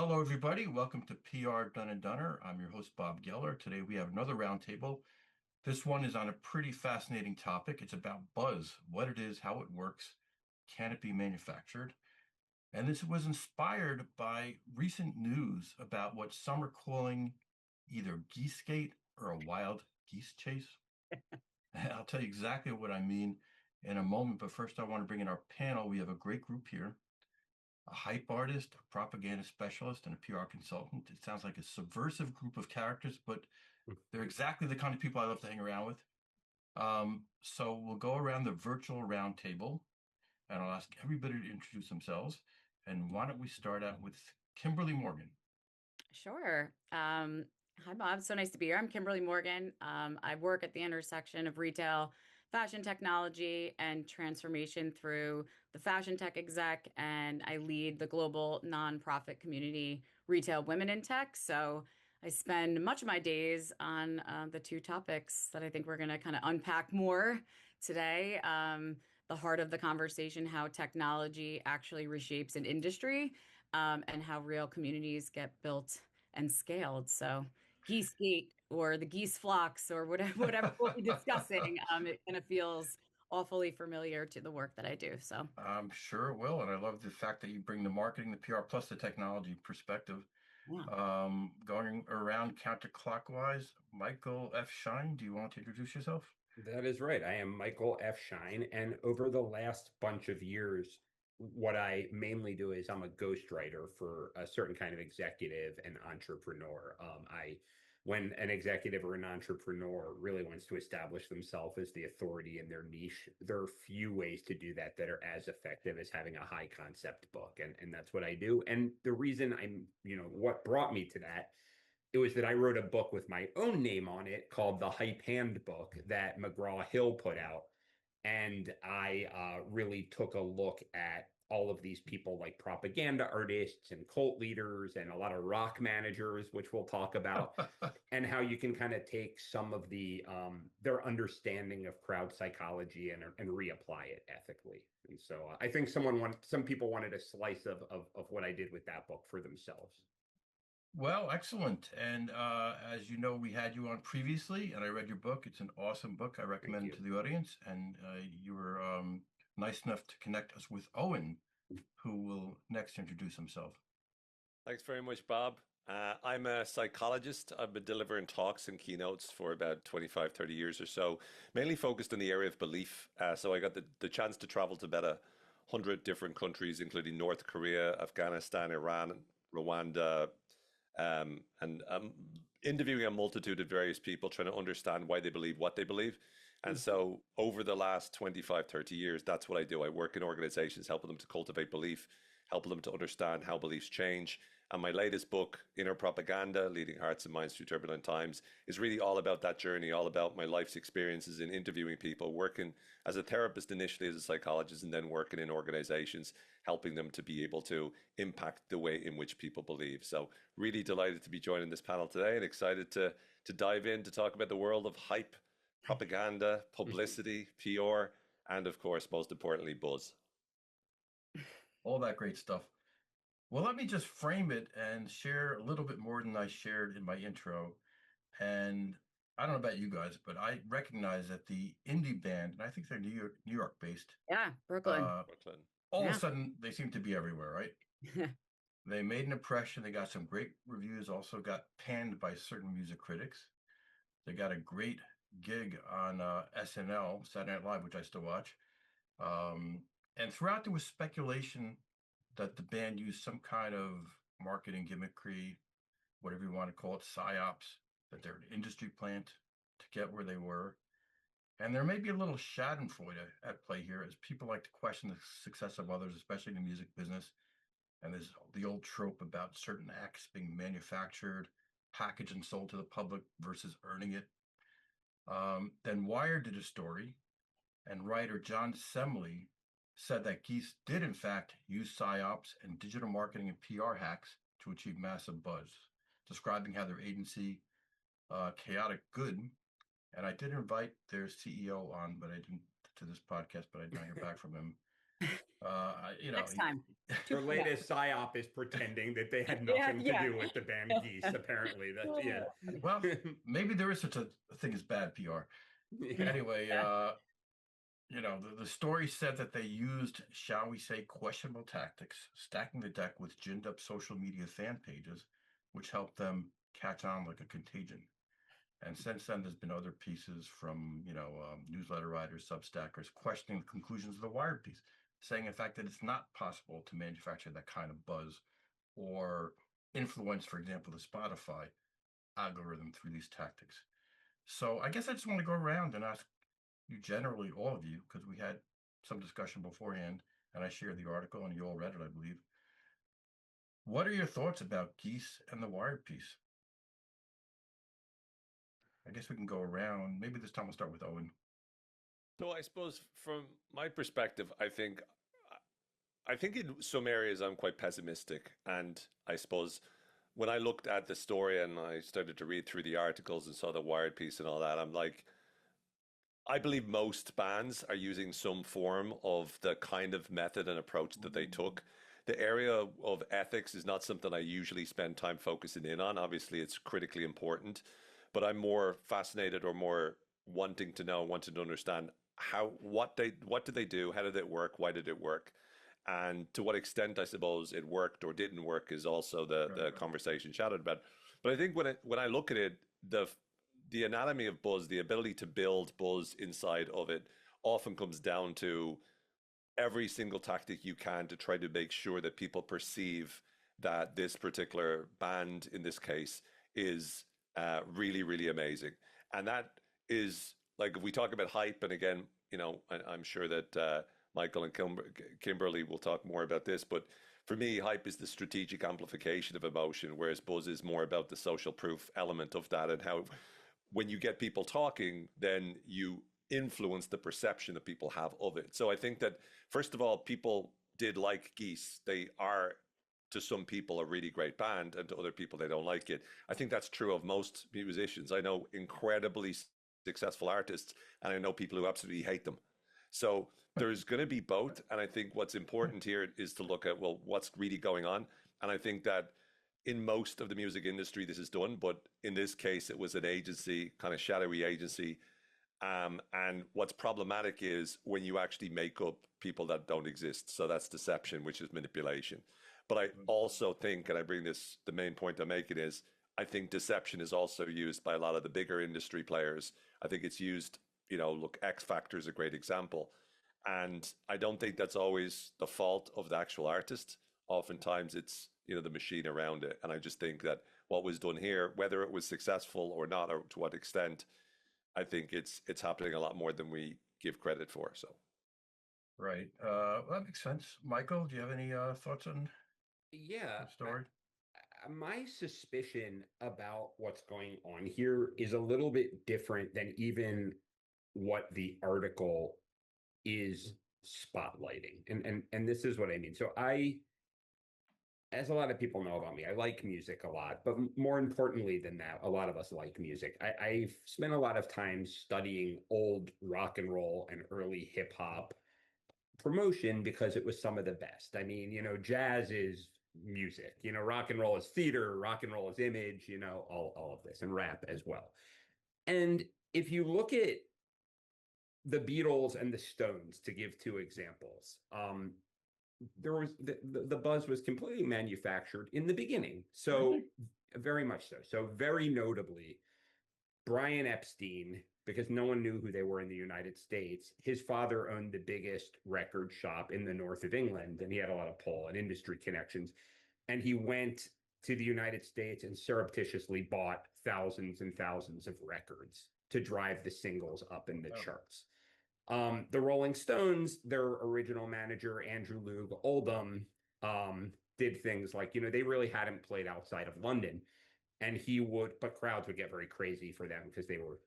Hello, everybody. Welcome to PR Done and Dunner. I'm your host, Bob Geller. Today we have another roundtable. This one is on a pretty fascinating topic. It's about buzz, what it is, how it works, can it be manufactured? And this was inspired by recent news about what some are calling either Geesegate or a wild geese chase. I'll tell you exactly what I mean in a moment, but first I want to bring in our panel. We have a great group here. A hype artist, a propaganda specialist, and a PR consultant. It sounds like a subversive group of characters, but they're exactly the kind of people I love to hang around with. So we'll go around the virtual roundtable, and I'll ask everybody to introduce themselves. And why don't we start out with Kimberly Morgan? Sure. Hi, Bob. So nice to be here. I'm Kimberly Morgan. I work at the intersection of retail, fashion technology, and transformation through the Fashion Tech Exec, and I lead the global nonprofit community, Retail Women in Tech. So I spend much of my days on the two topics that I think we're going to kind of unpack more today. The heart of the conversation, how technology actually reshapes an industry, and how real communities get built and scaled. So Geese Gate or the Geese Flocks or whatever we'll be discussing, it kind of feels awfully familiar to the work that I do. So I'm sure it will. And I love the fact that you bring the marketing, the PR, plus the technology perspective. yeah. Going around counterclockwise, Michael F. Schein, do you want to introduce yourself? That is right. I am Michael F. Schein, and over the last bunch of years, what I mainly do is I'm a ghostwriter for a certain kind of executive and entrepreneur. When an executive or an entrepreneur really wants to establish themselves as the authority in their niche, there are few ways to do that that are as effective as having a high concept book, and that's what I do. And the reason what brought me to that, it was that I wrote a book with my own name on it called The Hype Handbook that McGraw-Hill put out. And I really took a look at all of these people like propaganda artists and cult leaders and a lot of rock managers, which we'll talk about, and how you can kind of take some of their understanding of crowd psychology and reapply it ethically. And so I think some people wanted a slice of what I did with that book for themselves. Well, excellent. And as you know, we had you on previously, and I read your book. It's an awesome book. I recommend it to the audience. And you were nice enough to connect us with Owen, who will next introduce himself. Thanks very much, Bob. I'm a psychologist. I've been delivering talks and keynotes for about 25, 30 years or so, mainly focused on the area of belief. So I got the chance to travel to about 100 different countries, including North Korea, Afghanistan, Iran, Rwanda, and interviewing a multitude of various people, trying to understand why they believe what they believe. And so over the last 25, 30 years, that's what I do. I work in organizations, helping them to cultivate belief, helping them to understand how beliefs change. And my latest book, Inner Propaganda, Leading Hearts and Minds Through Turbulent Times, is really all about that journey, all about my life's experiences in interviewing people, working as a therapist initially, as a psychologist, and then working in organizations, helping them to be able to impact the way in which people believe. So really delighted to be joining this panel today and excited to dive in to talk about the world of hype, propaganda, publicity, PR, and of course, most importantly, buzz. All that great stuff. Well, let me just frame it and share a little bit more than I shared in my intro. And I don't know about you guys, but I recognize that the indie band, and I think they're New York based. Yeah, Brooklyn. Brooklyn. All of a sudden, they seem to be everywhere, right? They made an impression. They got some great reviews, also got panned by certain music critics. They got a great gig on SNL, Saturday Night Live, which I still watch. And throughout, there was speculation that the band used some kind of marketing gimmickry, whatever you want to call it, psyops, that they're an industry plant to get where they were. And there may be a little schadenfreude at play here, as people like to question the success of others, especially in the music business. And there's the old trope about certain acts being manufactured, packaged, and sold to the public versus earning it. Then Wired did a story, and writer John Semley said that Geese did, in fact, use psyops and digital marketing and PR hacks to achieve massive buzz, describing how their agency, Chaotic Good, and I did invite their CEO on, but I didn't to this podcast, but I did not hear back from him. Next time. Their latest psyop is pretending that they had Yeah, nothing yeah. to do with the band Geese. Apparently, that Well, maybe there is such a thing as bad PR. yeah. Anyway, the story said that they used, shall we say, questionable tactics, stacking the deck with ginned up social media fan pages, which helped them catch on like a contagion. And since then, there's been other pieces from, newsletter writers, Substackers, questioning the conclusions of the Wired piece, saying, in fact, that it's not possible to manufacture that kind of buzz or influence, for example, the Spotify algorithm through these tactics. So I guess I just want to go around and ask you generally, all of you, because we had some discussion beforehand, and I shared the article and you all read it, I believe. What are your thoughts about Geese and the Wired piece? I guess we can go around. Maybe this time we'll start with Owen. So I suppose from my perspective, I think in some areas I'm quite pessimistic. And I suppose when I looked at the story and I started to read through the articles and saw the Wired piece and all that, I'm like, I believe most bands are using some form of the kind of method and approach that they took. The area of ethics is not something I usually spend time focusing in on. Obviously, it's critically important, but I'm more fascinated or more wanting to understand what did they do, how did it work, why did it work, and to what extent I suppose it worked or didn't work is also the conversation chatted about. But I think when I look at it, the anatomy of buzz, the ability to build buzz inside of it, often comes down to every single tactic you can to try to make sure that people perceive that this particular band, in this case, is really, really amazing. And that is, like, if we talk about hype, and again, I'm sure that Michael and Kimberly will talk more about this, but for me, hype is the strategic amplification of emotion, whereas buzz is more about the social proof element of that, and how when you get people talking, then you influence the perception that people have of it. So I think that, first of all, people did like Geese. They are, to some people, a really great band, and to other people, they don't like it. I think that's true of most musicians. I know incredibly successful artists, and I know people who absolutely hate them. So there's going to be both. And I think what's important here is to look at, well, what's really going on. And I think that in most of the music industry, this is done, but in this case, it was an agency, kind of shadowy agency. And what's problematic is when you actually make up people that don't exist. So that's deception, which is manipulation. But I also think, and I bring this, the main point I'm making is, I think deception is also used by a lot of the bigger industry players. I think it's used, look, X Factor is a great example. And I don't think that's always the fault of the actual artist. Oftentimes it's, the machine around it. And I just think that what was done here, whether it was successful or not, or to what extent, I think it's happening a lot more than we give credit for. So, right. That makes sense. Michael, do you have any thoughts on the story? My suspicion about what's going on here is a little bit different than even what the article is spotlighting. And this is what I mean. So as a lot of people know about me, I like music a lot, but more importantly than that, a lot of us like music. I've spent a lot of time studying old rock and roll and early hip hop promotion because it was some of the best. I mean, jazz is music, rock and roll is theater, rock and roll is image, all of this, and rap as well. And if you look at the Beatles and the Stones, to give two examples, there was the buzz was completely manufactured in the beginning. So very much so. So very notably, Brian Epstein, because no one knew who they were in the United States, his father owned the biggest record shop in the north of England, and he had a lot of pull and industry connections. And he went to the United States and surreptitiously bought thousands and thousands of records to drive the singles up in the charts. The Rolling Stones, their original manager, Andrew Loog Oldham, did things like, they really hadn't played outside of London. And but crowds would get very crazy for them because they were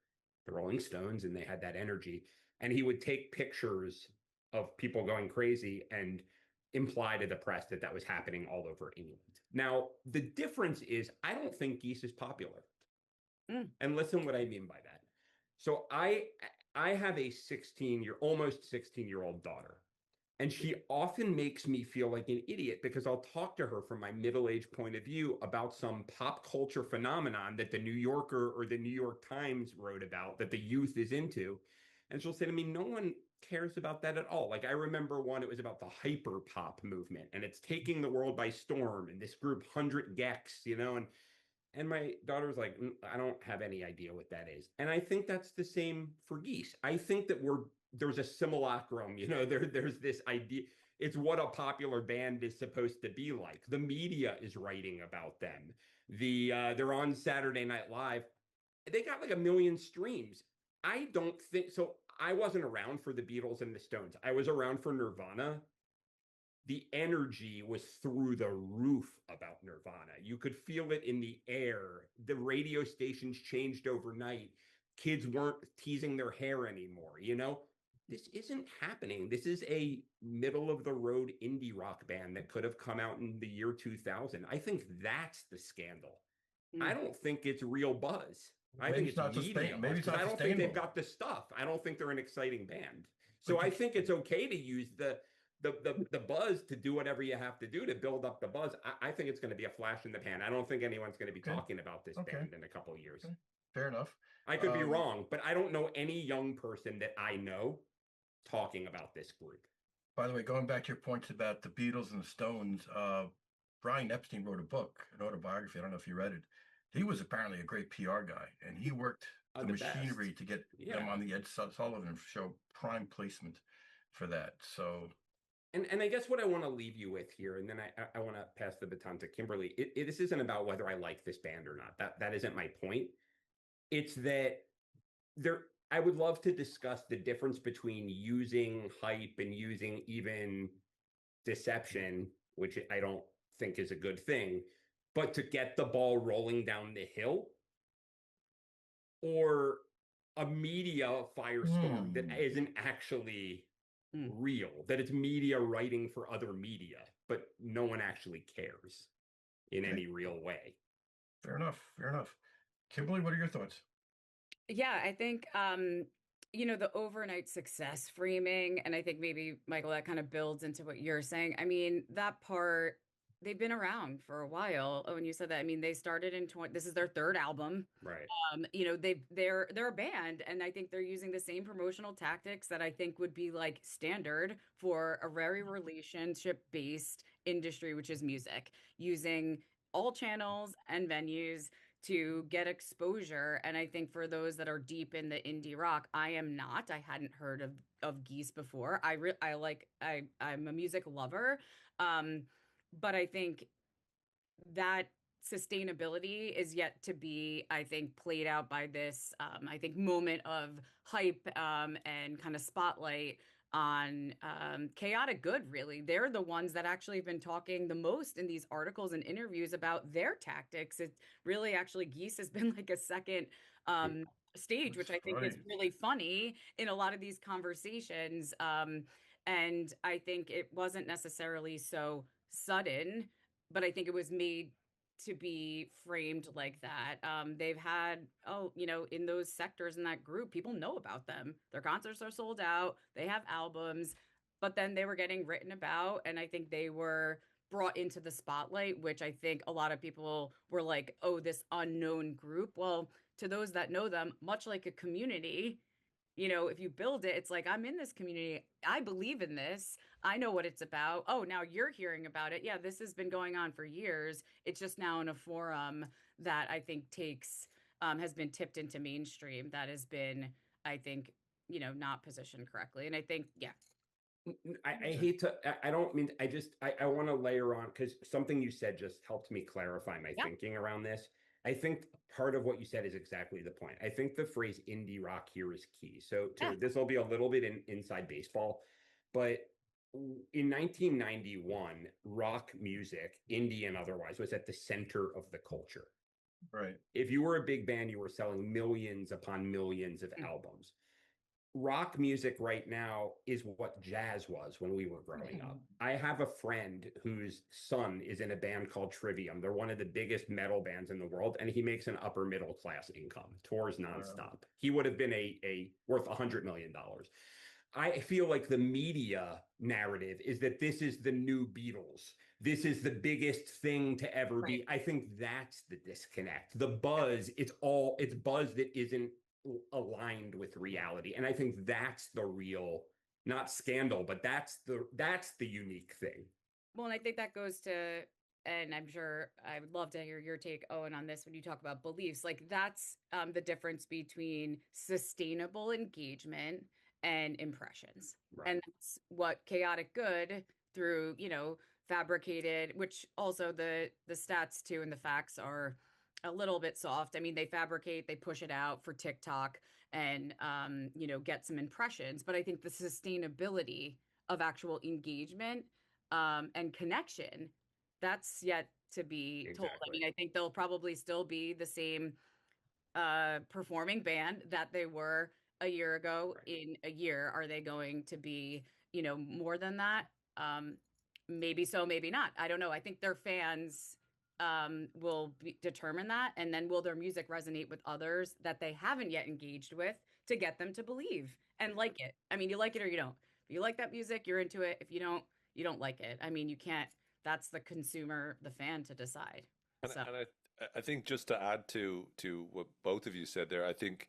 the Rolling Stones and they had that energy. And he would take pictures of people going crazy and imply to the press that that was happening all over England. Now, the difference is, I don't think Geese is popular. And listen what I mean by that. So I have a almost 16-year-old daughter. And she often makes me feel like an idiot because I'll talk to her from my middle-aged point of view about some pop culture phenomenon that the New Yorker or the New York Times wrote about that the youth is into. And she'll say to me, no one cares about that at all. Like I remember one, it was about the hyper pop movement and it's taking the world by storm and this group 100 Gex, and my daughter's like, I don't have any idea what that is. And I think that's the same for Geese. I think that there's a simulacrum, there's this idea. It's what a popular band is supposed to be like. The media is writing about them. They're on Saturday Night Live. They got like 1 million streams. I don't think so. I wasn't around for the Beatles and the Stones. I was around for Nirvana. The energy was through the roof about Nirvana. You could feel it in the air. The radio stations changed overnight. Kids weren't teasing their hair anymore, This isn't happening. This is a middle of the road indie rock band that could have come out in the year 2000. I think that's the scandal. I don't think it's real buzz. I think it's media buzz because I don't think they've got the stuff. I don't think they're an exciting band. So I think it's okay to use the buzz to do whatever you have to do to build up the buzz. I think it's going to be a flash in the pan. I don't think anyone's going to be talking about this band in a couple of years. Okay. Fair enough. I could be wrong, but I don't know any young person that I know talking about this group. By the way, going back to your points about the Beatles and the Stones, Brian Epstein wrote a book, an autobiography. I don't know if you read it. He was apparently a great PR guy, and he worked the machinery to get them on the Ed Sullivan show, prime placement for that. So, and I guess what I want to leave you with here, and then I want to pass the baton to Kimberly. This isn't about whether I like this band or not. That isn't my point. It's that I would love to discuss the difference between using hype and using even deception, which I don't think is a good thing, but to get the ball rolling down the hill, or a media firestorm that isn't actually real, that it's media writing for other media, but no one actually cares in any real way. Fair enough. Kimberly, what are your thoughts? Yeah, I think, the overnight success framing, and I think maybe, Michael, that kind of builds into what you're saying. I mean, that part, they've been around for a while. Oh, and you said that, I mean, they started this is their third album. Right. They're a band, and I think they're using the same promotional tactics that I think would be like standard for a very relationship-based industry, which is music, using all channels and venues to get exposure. And I think for those that are deep in the indie rock, I am not. I hadn't heard of Geese before. I'm a music lover, but I think that sustainability is yet to be, I think, played out by this, moment of hype and kind of spotlight on chaotic good, really. They're the ones that actually have been talking the most in these articles and interviews about their tactics. It's really actually Geese has been like a second stage, which I think is really funny in a lot of these conversations. And I think it wasn't necessarily so sudden, but I think it was made to be framed like that. They've had, in those sectors in that group, people know about them. Their concerts are sold out. They have albums, but then they were getting written about. And I think they were brought into the spotlight, which I think a lot of people were like, oh, this unknown group. Well, to those that know them, much like a community, if you build it, it's like, I'm in this community. I believe in this. I know what it's about. Oh, now you're hearing about it. Yeah, this has been going on for years. It's just now in a forum that I think has been tipped into mainstream that has been, I think, not positioned correctly. And I think, yeah. I hate to, I don't mean, I want to layer on, because something you said just helped me clarify my thinking around this. I think part of what you said is exactly the point. I think the phrase indie rock here is key. So this will be a little bit inside baseball, but in 1991, rock music, indie and otherwise, was at the center of the culture. Right. If you were a big band, you were selling millions upon millions of albums. Rock music right now is what jazz was when we were growing up. I have a friend whose son is in a band called Trivium. They're one of the biggest metal bands in the world, and he makes an upper middle class income, tours nonstop. He would have been worth $100 million. I feel like the media narrative is that this is the new Beatles. This is the biggest thing to ever be. I think that's the disconnect. The buzz, it's buzz that isn't aligned with reality. And I think that's the real, not scandal, but that's the unique thing. Well, and I think that goes to, and I'm sure I would love to hear your take, Owen, on this when you talk about beliefs. Like that's the difference between sustainable engagement and impressions. Right. And that's what chaotic good through, fabricated, which also the stats too and the facts are a little bit soft. I mean, they fabricate, they push it out for TikTok and get some impressions. But I think the sustainability of actual engagement and connection, that's yet to be told. I mean, I think they'll probably still be the same performing band that they were a year ago. In a year, are they going to be, more than that? Maybe so, maybe not. I don't know. I think their fans will determine that. And then will their music resonate with others that they haven't yet engaged with to get them to believe and like it? I mean, you like it or you don't. If you like that music, you're into it. If you don't like it. I mean, you can't, that's the consumer, the fan to decide. And I think just to add to what both of you said there, I think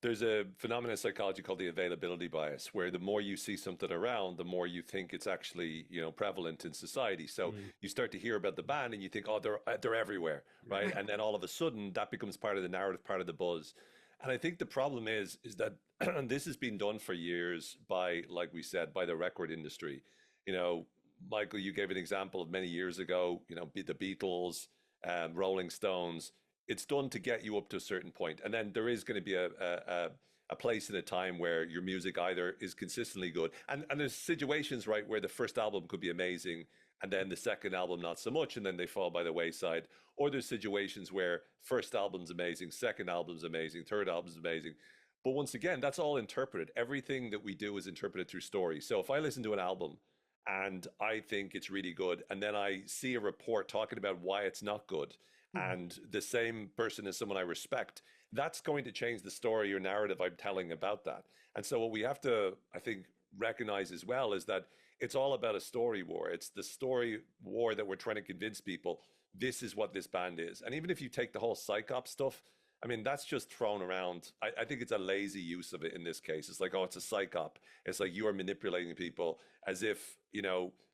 there's a phenomenon in psychology called the availability bias, where the more you see something around, the more you think it's actually, prevalent in society. So you start to hear about the band and you think, oh, they're everywhere, right? And then all of a sudden that becomes part of the narrative, part of the buzz. And I think the problem is that this has been done for years by, like we said, by the record industry. Michael, you gave an example of many years ago, the Beatles, Rolling Stones. It's done to get you up to a certain point. And then there is going to be a place and a time where your music either is consistently good. And there's situations, right, where the first album could be amazing and then the second album not so much, and then they fall by the wayside. Or there's situations where first album's amazing, second album's amazing, third album's amazing. But once again, that's all interpreted. Everything that we do is interpreted through story. So if I listen to an album and I think it's really good, and then I see a report talking about why it's not good, and the same person is someone I respect, that's going to change the story or narrative I'm telling about that. And so what we have to, I think, recognize as well is that it's all about a story war. It's the story war that we're trying to convince people this is what this band is. And even if you take the whole psyops stuff, I mean, that's just thrown around. I think it's a lazy use of it in this case. It's like, oh, it's a psyop. It's like you are manipulating people as if,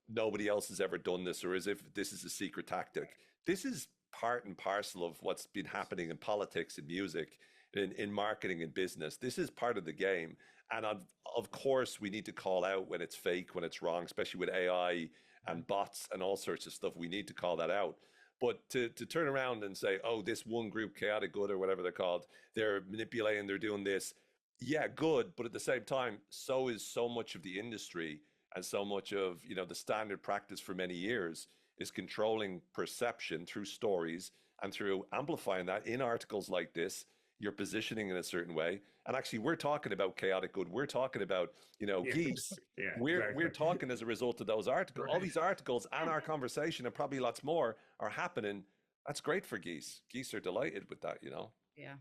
nobody else has ever done this, or as if this is a secret tactic. This is part and parcel of what's been happening in politics and music, in marketing and business. This is part of the game. And of course, we need to call out when it's fake, when it's wrong, especially with AI and bots and all sorts of stuff. We need to call that out. But to turn around and say, oh, this one group, chaotic good or whatever they're called, they're manipulating, they're doing this. Yeah, good. But at the same time, so is so much of the industry and so much of, the standard practice for many years is controlling perception through stories and through amplifying that in articles like this. You're positioning in a certain way. And actually, we're talking about chaotic good. We're talking about, Geese. We're talking as a result of those articles. All these articles and our conversation, and probably lots more, are happening. That's great for Geese. Geese are delighted with that, Yeah.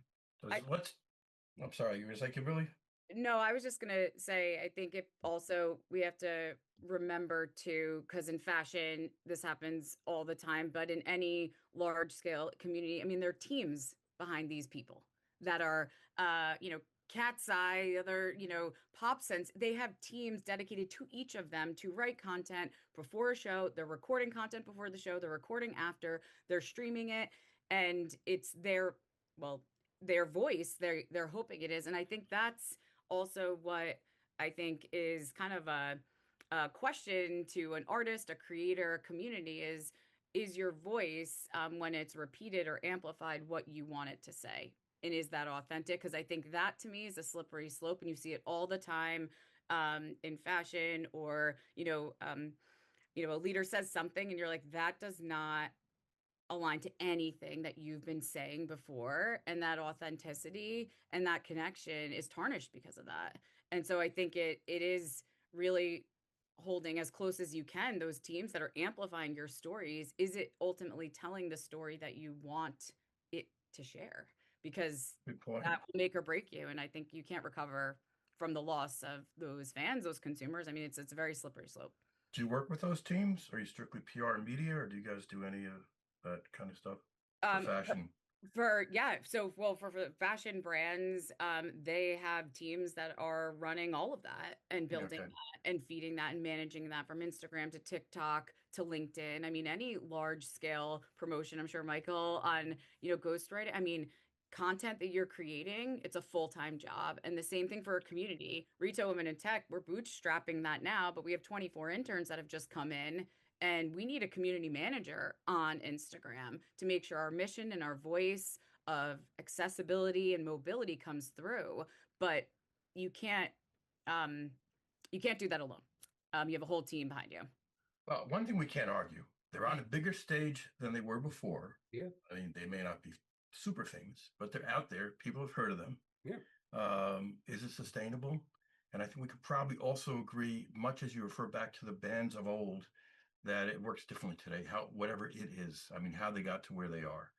I'm sorry, you were going to say, Kimberly? No, I was just going to say, I think we have to remember to, because in fashion, this happens all the time, but in any large scale community, I mean, there are teams behind these people that are, Cat's Eye, other, Pop Sense. They have teams dedicated to each of them to write content before a show. They're recording content before the show. They're recording after. They're streaming it. And it's their voice. They're hoping it is. And I think that's also what I think is kind of a question to an artist, a creator, a community is your voice, when it's repeated or amplified, what you want it to say? And is that authentic? Because I think that to me is a slippery slope, and you see it all the time in fashion, or a leader says something and you're like, that does not align to anything that you've been saying before, and that authenticity and that connection is tarnished because of that. And so I think it is really holding as close as you can those teams that are amplifying your stories. Is it ultimately telling the story that you want it to share? Because that will make or break you. And I think you can't recover from the loss of those fans, those consumers. I mean, it's a very slippery slope. Do you work with those teams? Are you strictly PR and media, or do you guys do any of that kind of stuff for fashion? For fashion brands, they have teams that are running all of that and building that and feeding that and managing that from Instagram to TikTok to LinkedIn. I mean, any large scale promotion, I'm sure Michael, on, ghostwriting. I mean, content that you're creating, it's a full-time job. And the same thing for a community. Retail Women in Tech, we're bootstrapping that now, but we have 24 interns that have just come in. And we need a community manager on Instagram to make sure our mission and our voice of accessibility and mobility comes through. But you can't do that alone. You have a whole team behind you. Well, one thing we can't argue, they're on a bigger stage than they were before. Yeah. I mean, they may not be super famous, but they're out there. People have heard of them. Yeah. Is it sustainable? And I think we could probably also agree, much as you refer back to the bands of old, that it works differently today, whatever it is. I mean, how they got to where they are.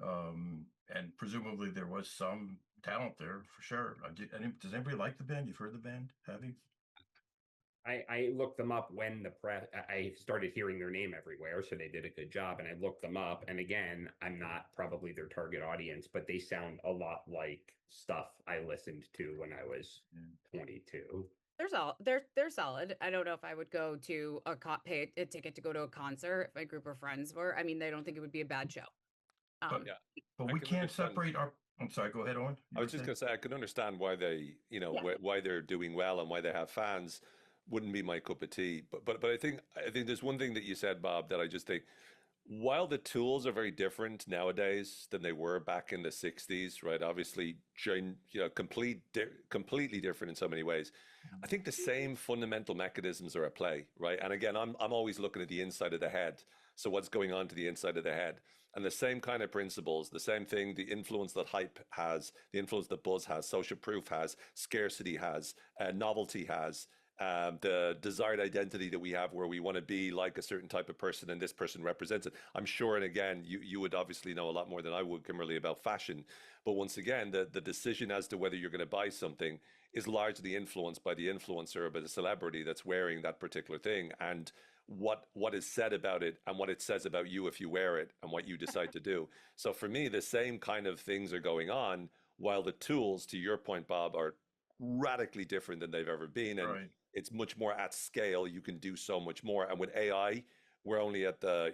And presumably there was some talent there for sure. Does anybody like the band? You've heard the band, have you? I looked them up when I started hearing their name everywhere, so they did a good job. And I looked them up, and again, I'm not probably their target audience, but they sound a lot like stuff I listened to when I was 22. They're solid. I don't know if I would go to pay a ticket to go to a concert if my group of friends were. I mean, they don't think it would be a bad show. But we can't separate our. I'm sorry. Go ahead, Owen. I was just going to say I can understand why they, why they're doing well and why they have fans. Wouldn't be my cup of tea. But I think there's one thing that you said, Bob, that I just think, while the tools are very different nowadays than they were back in the 60s, right? Obviously, completely different in so many ways. I think the same fundamental mechanisms are at play, right? And again, I'm always looking at the inside of the head. So what's going on to the inside of the head? And the same kind of principles, the same thing, the influence that hype has, the influence that buzz has, social proof has, scarcity has, novelty has, the desired identity that we have where we want to be like a certain type of person and this person represents it. I'm sure, and again, you would obviously know a lot more than I would, Kimberly, about fashion. But once again, the decision as to whether you're going to buy something is largely influenced by the influencer or by the celebrity that's wearing that particular thing, and what is said about it and what it says about you if you wear it and what you decide to do. So for me, the same kind of things are going on, while the tools, to your point, Bob, are radically different than they've ever been. And it's much more at scale. You can do so much more. And with AI, we're only at the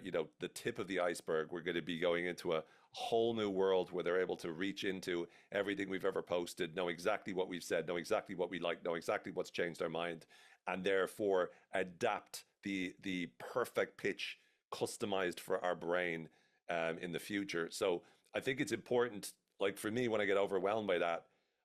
tip of the iceberg. We're going to be going into a whole new world where they're able to reach into everything we've ever posted, know exactly what we've said, know exactly what we like, know exactly what's changed our mind, and therefore adapt the perfect pitch customized for our brain in the future. So I think it's important, like for me, when I get overwhelmed by that,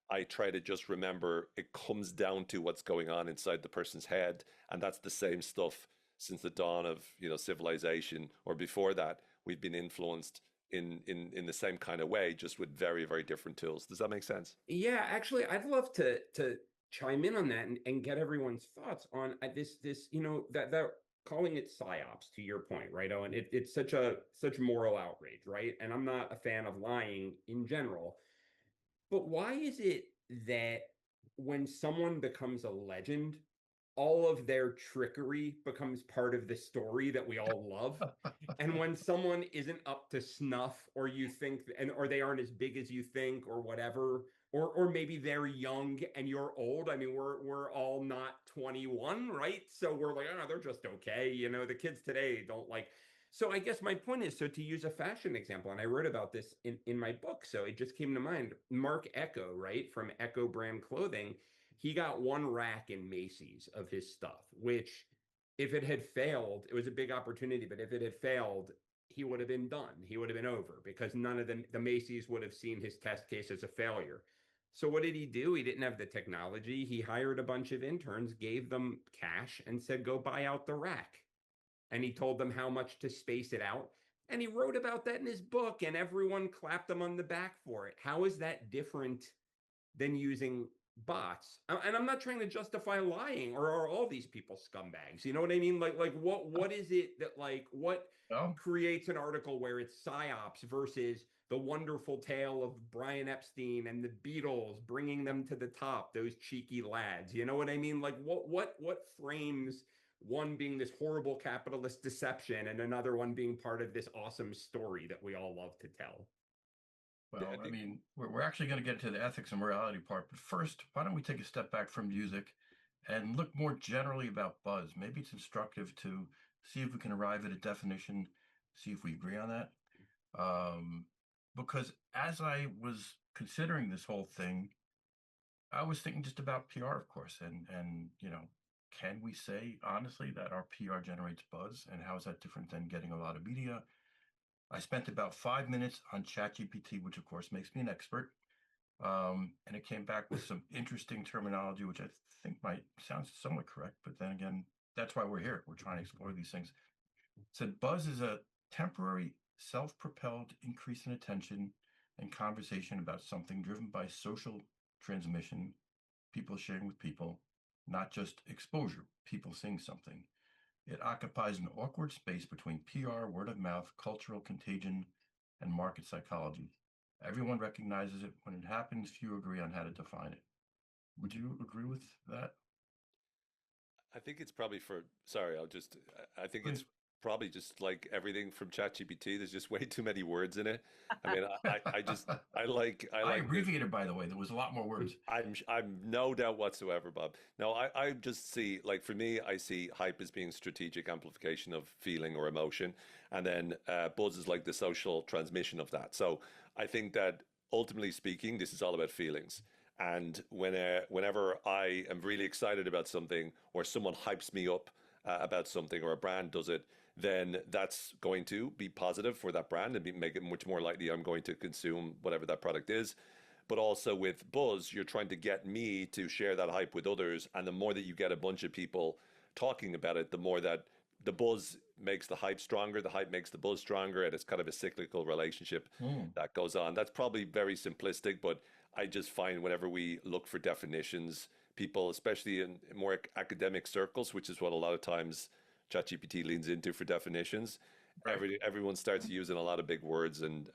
I try to just remember it comes down to what's going on inside the person's head. And that's the same stuff since the dawn of civilization, or before that. We've been influenced in the same kind of way, just with very, very different tools. Does that make sense? Yeah, actually, I'd love to chime in on that and get everyone's thoughts on this that calling it psyops, to your point, right, Owen? It's such moral outrage, right? And I'm not a fan of lying in general. But why is it that when someone becomes a legend, all of their trickery becomes part of the story that we all love? And when someone isn't up to snuff, or you think, or they aren't as big as you think, or whatever, or maybe they're young and you're old. I mean, we're all not 21, right? So we're like, oh, they're just okay. The kids today don't like. So I guess my point is, so to use a fashion example, and I wrote about this in my book, so it just came to mind, Mark Echo, right, from Echo brand clothing, he got one rack in Macy's of his stuff, which if it had failed, it was a big opportunity, but if it had failed, he would have been done. He would have been over, because none of the Macy's would have seen his test case as a failure. So what did he do? He didn't have the technology. He hired a bunch of interns, gave them cash, and said, go buy out the rack. And he told them how much to space it out. And he wrote about that in his book, and everyone clapped him on the back for it. How is that different than using bots? And I'm not trying to justify lying, or are all these people scumbags? You know what I mean? Like what is it that, like, what creates an article where it's psyops versus the wonderful tale of Brian Epstein and the Beatles bringing them to the top, those cheeky lads. You know what I mean? Like what frames one being this horrible capitalist deception and another one being part of this awesome story that we all love to tell? Well, I mean, we're actually going to get to the ethics and morality part, but first, why don't we take a step back from music and look more generally about buzz? Maybe it's instructive to see if we can arrive at a definition, see if we agree on that. Because as I was considering this whole thing, I was thinking just about PR, of course, and can we say honestly that our PR generates buzz, and how is that different than getting a lot of media? I spent about 5 minutes on ChatGPT, which of course makes me an expert. And it came back with some interesting terminology, which I think might sound somewhat correct. But then again, that's why we're here. We're trying to explore these things. It said buzz is a temporary self-propelled increase in attention and conversation about something driven by social transmission, people sharing with people, not just exposure, people seeing something. It occupies an awkward space between PR, word of mouth, cultural contagion, and market psychology. Everyone recognizes it. When it happens, few agree on how to define it. Would you agree with that? I think it's probably I think Please. it's probably just like everything from ChatGPT. There's just way too many words in it. I mean, I I like abbreviated, by the way. There was a lot more words. I'm no doubt whatsoever, Bob. No, I just see, like, for me, I see hype as being strategic amplification of feeling or emotion, and then buzz is like the social transmission of that. So I think that ultimately speaking, this is all about feelings. And whenever I am really excited about something, or someone hypes me up about something, or a brand does it, then that's going to be positive for that brand and make it much more likely I'm going to consume whatever that product is. But also with buzz, you're trying to get me to share that hype with others. And the more that you get a bunch of people talking about it, the more that the buzz makes the hype stronger, the hype makes the buzz stronger, and it's kind of a cyclical relationship that goes on. That's probably very simplistic, but I just find whenever we look for definitions, people, especially in more academic circles, which is what a lot of times ChatGPT leans into for definitions, Right. everyone starts using a lot of big words and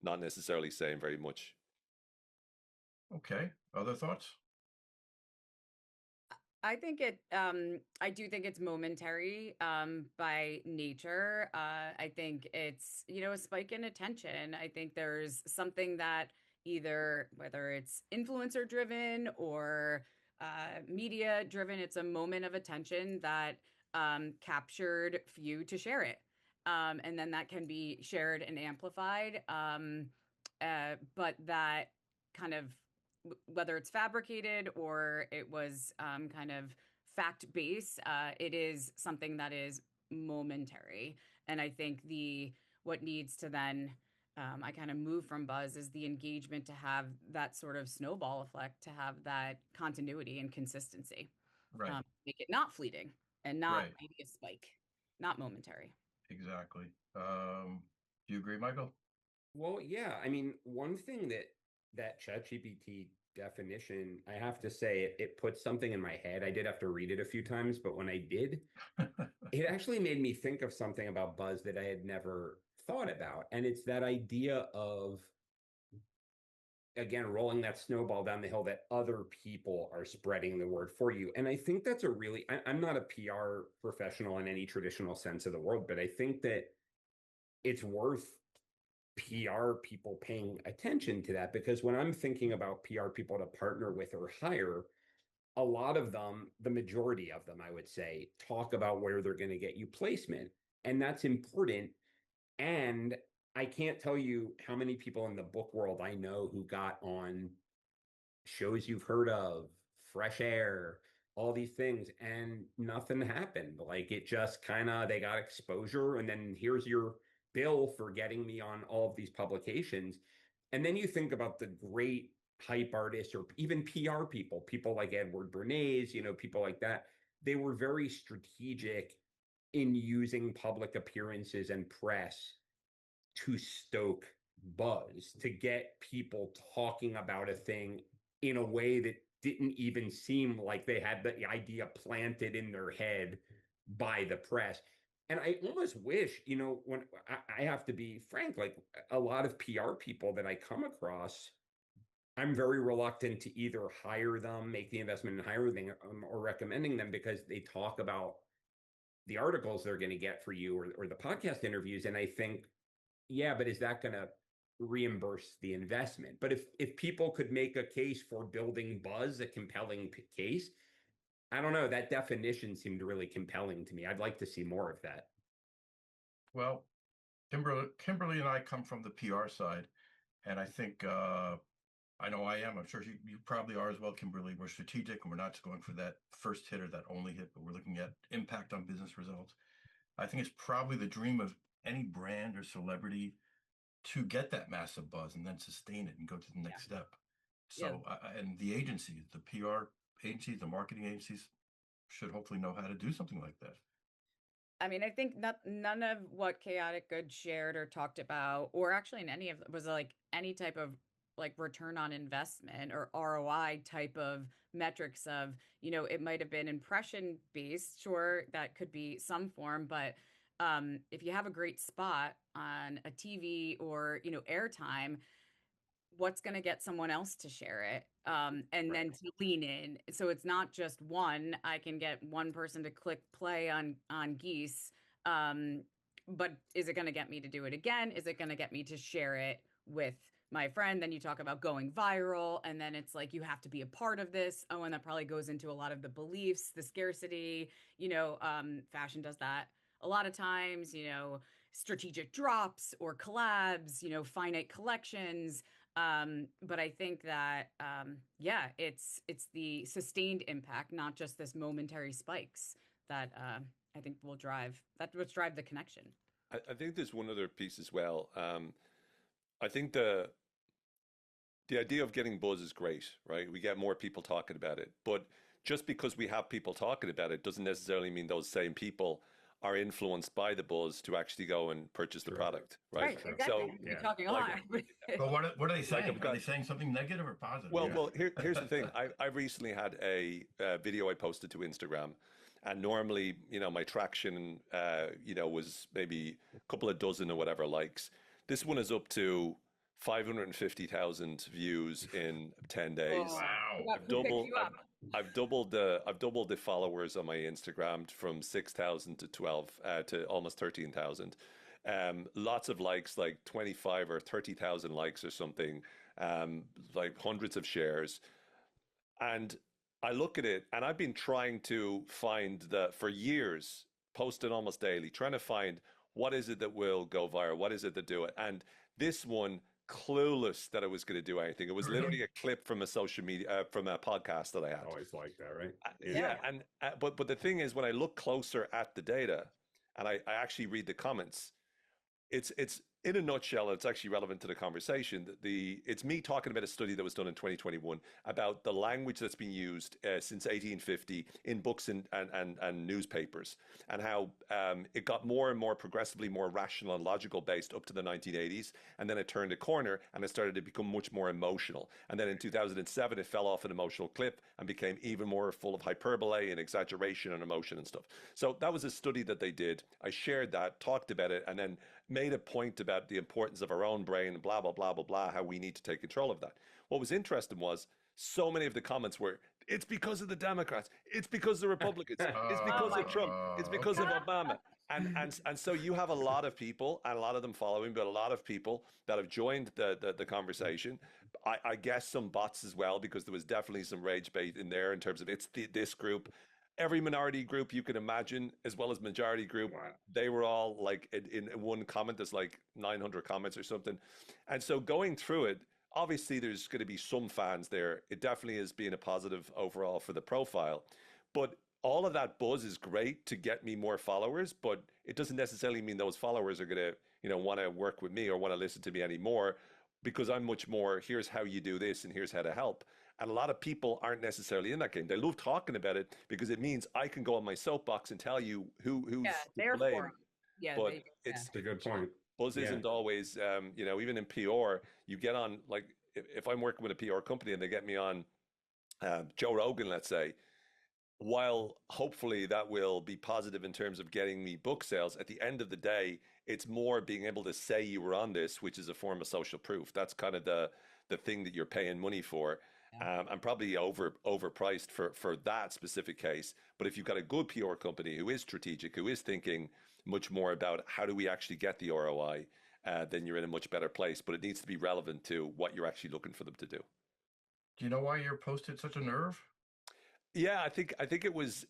not necessarily saying very much. Okay. Other thoughts? I do think it's momentary by nature. I think it's, a spike in attention. I think there's something that either, whether it's influencer driven or media driven, it's a moment of attention that captured few to share it. And then that can be shared and amplified. But that kind of, whether it's fabricated or it was kind of fact-based, it is something that is momentary. And I think what needs to then I kind of move from buzz is the engagement to have that sort of snowball effect, to have that continuity and consistency. Right. Make it not fleeting and not Right. maybe a spike, not momentary. Exactly. Do you agree, Michael? Well, yeah. I mean, one thing that ChatGPT definition, I have to say, it puts something in my head. I did have to read it a few times, but when I did, it actually made me think of something about buzz that I had never thought about. And it's that idea of, again, rolling that snowball down the hill, that other people are spreading the word for you. And I think that's I'm not a PR professional in any traditional sense of the word, but I think that it's worth PR people paying attention to that, because when I'm thinking about PR people to partner with or hire, a lot of them, the majority of them, I would say, talk about where they're going to get you placement. And that's important. And I can't tell you how many people in the book world I know who got on shows you've heard of, Fresh Air, all these things, and nothing happened. Like, it just kind of, they got exposure, and then here's your bill for getting me on all of these publications. And then you think about the great hype artists or even PR people like Edward Bernays, people like that. They were very strategic in using public appearances and press to stoke buzz, to get people talking about a thing in a way that didn't even seem like they had the idea planted in their head by the press. And I almost wish, when I have to be frank, like a lot of PR people that I come across, I'm very reluctant to either hire them, make the investment in hiring them, or recommending them because they talk about the articles they're going to get for you or the podcast interviews. And I think, yeah, but is that going to reimburse the investment? But if people could make a case for building buzz, a compelling case, I don't know, that definition seemed really compelling to me. I'd like to see more of that. Well, Kimberly and I come from the PR side, and I think I know I am. I'm sure you probably are as well, Kimberly. We're strategic, and we're not just going for that first hit or that only hit, but we're looking at impact on business results. I think it's probably the dream of any brand or celebrity to get that massive buzz and then sustain it and go to the next step. So, and the agencies, the PR agencies, the marketing agencies should hopefully know how to do something like that. I mean, I think none of what Chaotic Good shared or talked about, or actually in any of was like any type of like return on investment or ROI type of metrics of, it might have been impression based. Sure, that could be some form, but if you have a great spot on a TV or, airtime, what's going to get someone else to share it and then to lean in. So it's not just one. I can get one person to click play on Geese, but is it going to get me to do it again? Is it going to get me to share it with my friend? Then you talk about going viral, and then it's like you have to be a part of this. Oh, and that probably goes into a lot of the beliefs, the scarcity. Fashion does that a lot of times. Strategic drops or collabs. Finite collections. But I think that, it's the sustained impact, not just this momentary spikes that I think will drive the connection. I think there's one other piece as well. I think the idea of getting buzz is great, right? We get more people talking about it, but just because we have people talking about it doesn't necessarily mean those same people are influenced by the buzz to actually go and purchase the product, right? Exactly. So you're talking a lot. But what are they saying? Are they saying something negative or positive? Well, here's the thing. I recently had a video I posted to Instagram, and normally, my traction, was maybe a couple of dozen or whatever likes. This one is up to 550,000 views in 10 days. Oh, wow! I've doubled the followers on my Instagram from 6,000 to 12 to almost 13,000. Lots of likes, like 25 or 30,000 likes or something, like hundreds of shares. And I look at it, and I've been trying to find for years, posting almost daily, trying to find what is it that will go viral, what is it that do it. And this one, clueless that it was going to do anything. It was literally a clip from a social media, from a podcast that I had. Always like that, right? Yeah. And but the thing is, when I look closer at the data, and I actually read the comments, it's in a nutshell, it's actually relevant to the conversation. It's me talking about a study that was done in 2021 about the language that's been used since 1850 in books and newspapers, and how it got more and more progressively more rational and logical based up to the 1980s, and then it turned a corner and it started to become much more emotional. And then in 2007, it fell off an emotional cliff and became even more full of hyperbole and exaggeration and emotion and stuff. So that was a study that they did. I shared that, talked about it, and then made a point about the importance of our own brain and blah, blah, blah, blah, blah, how we need to take control of that. What was interesting was so many of the comments were, it's because of the Democrats, it's because of the Republicans, it's because of Trump, it's because of Obama. And so you have a lot of people, and a lot of them following, but a lot of people that have joined the conversation. I guess some bots as well, because there was definitely some rage bait in there in terms of this group. Every minority group you can imagine, as well as majority group, they were all like in one comment. There's like 900 comments or something. And so going through it, obviously there's going to be some fans there. It definitely is being a positive overall for the profile. But all of that buzz is great to get me more followers, but it doesn't necessarily mean those followers are going to, want to work with me or want to listen to me anymore, because I'm much more, here's how you do this and here's how to help. And a lot of people aren't necessarily in that game. They love talking about it because it means I can go on my soapbox and tell you who's to blame. But it's a good point. Buzz isn't always, even in PR, you get on, like, if I'm working with a PR company and they get me on Joe Rogan, let's say, while hopefully that will be positive in terms of getting me book sales, at the end of the day, it's more being able to say you were on this, which is a form of social proof. That's kind of the thing that you're paying money for. I'm probably overpriced for that specific case. But if you've got a good PR company who is strategic, who is thinking much more about how do we actually get the ROI, then you're in a much better place. But it needs to be relevant to what you're actually looking for them to do. Do you know why your post hit such a nerve? Yeah, I think it was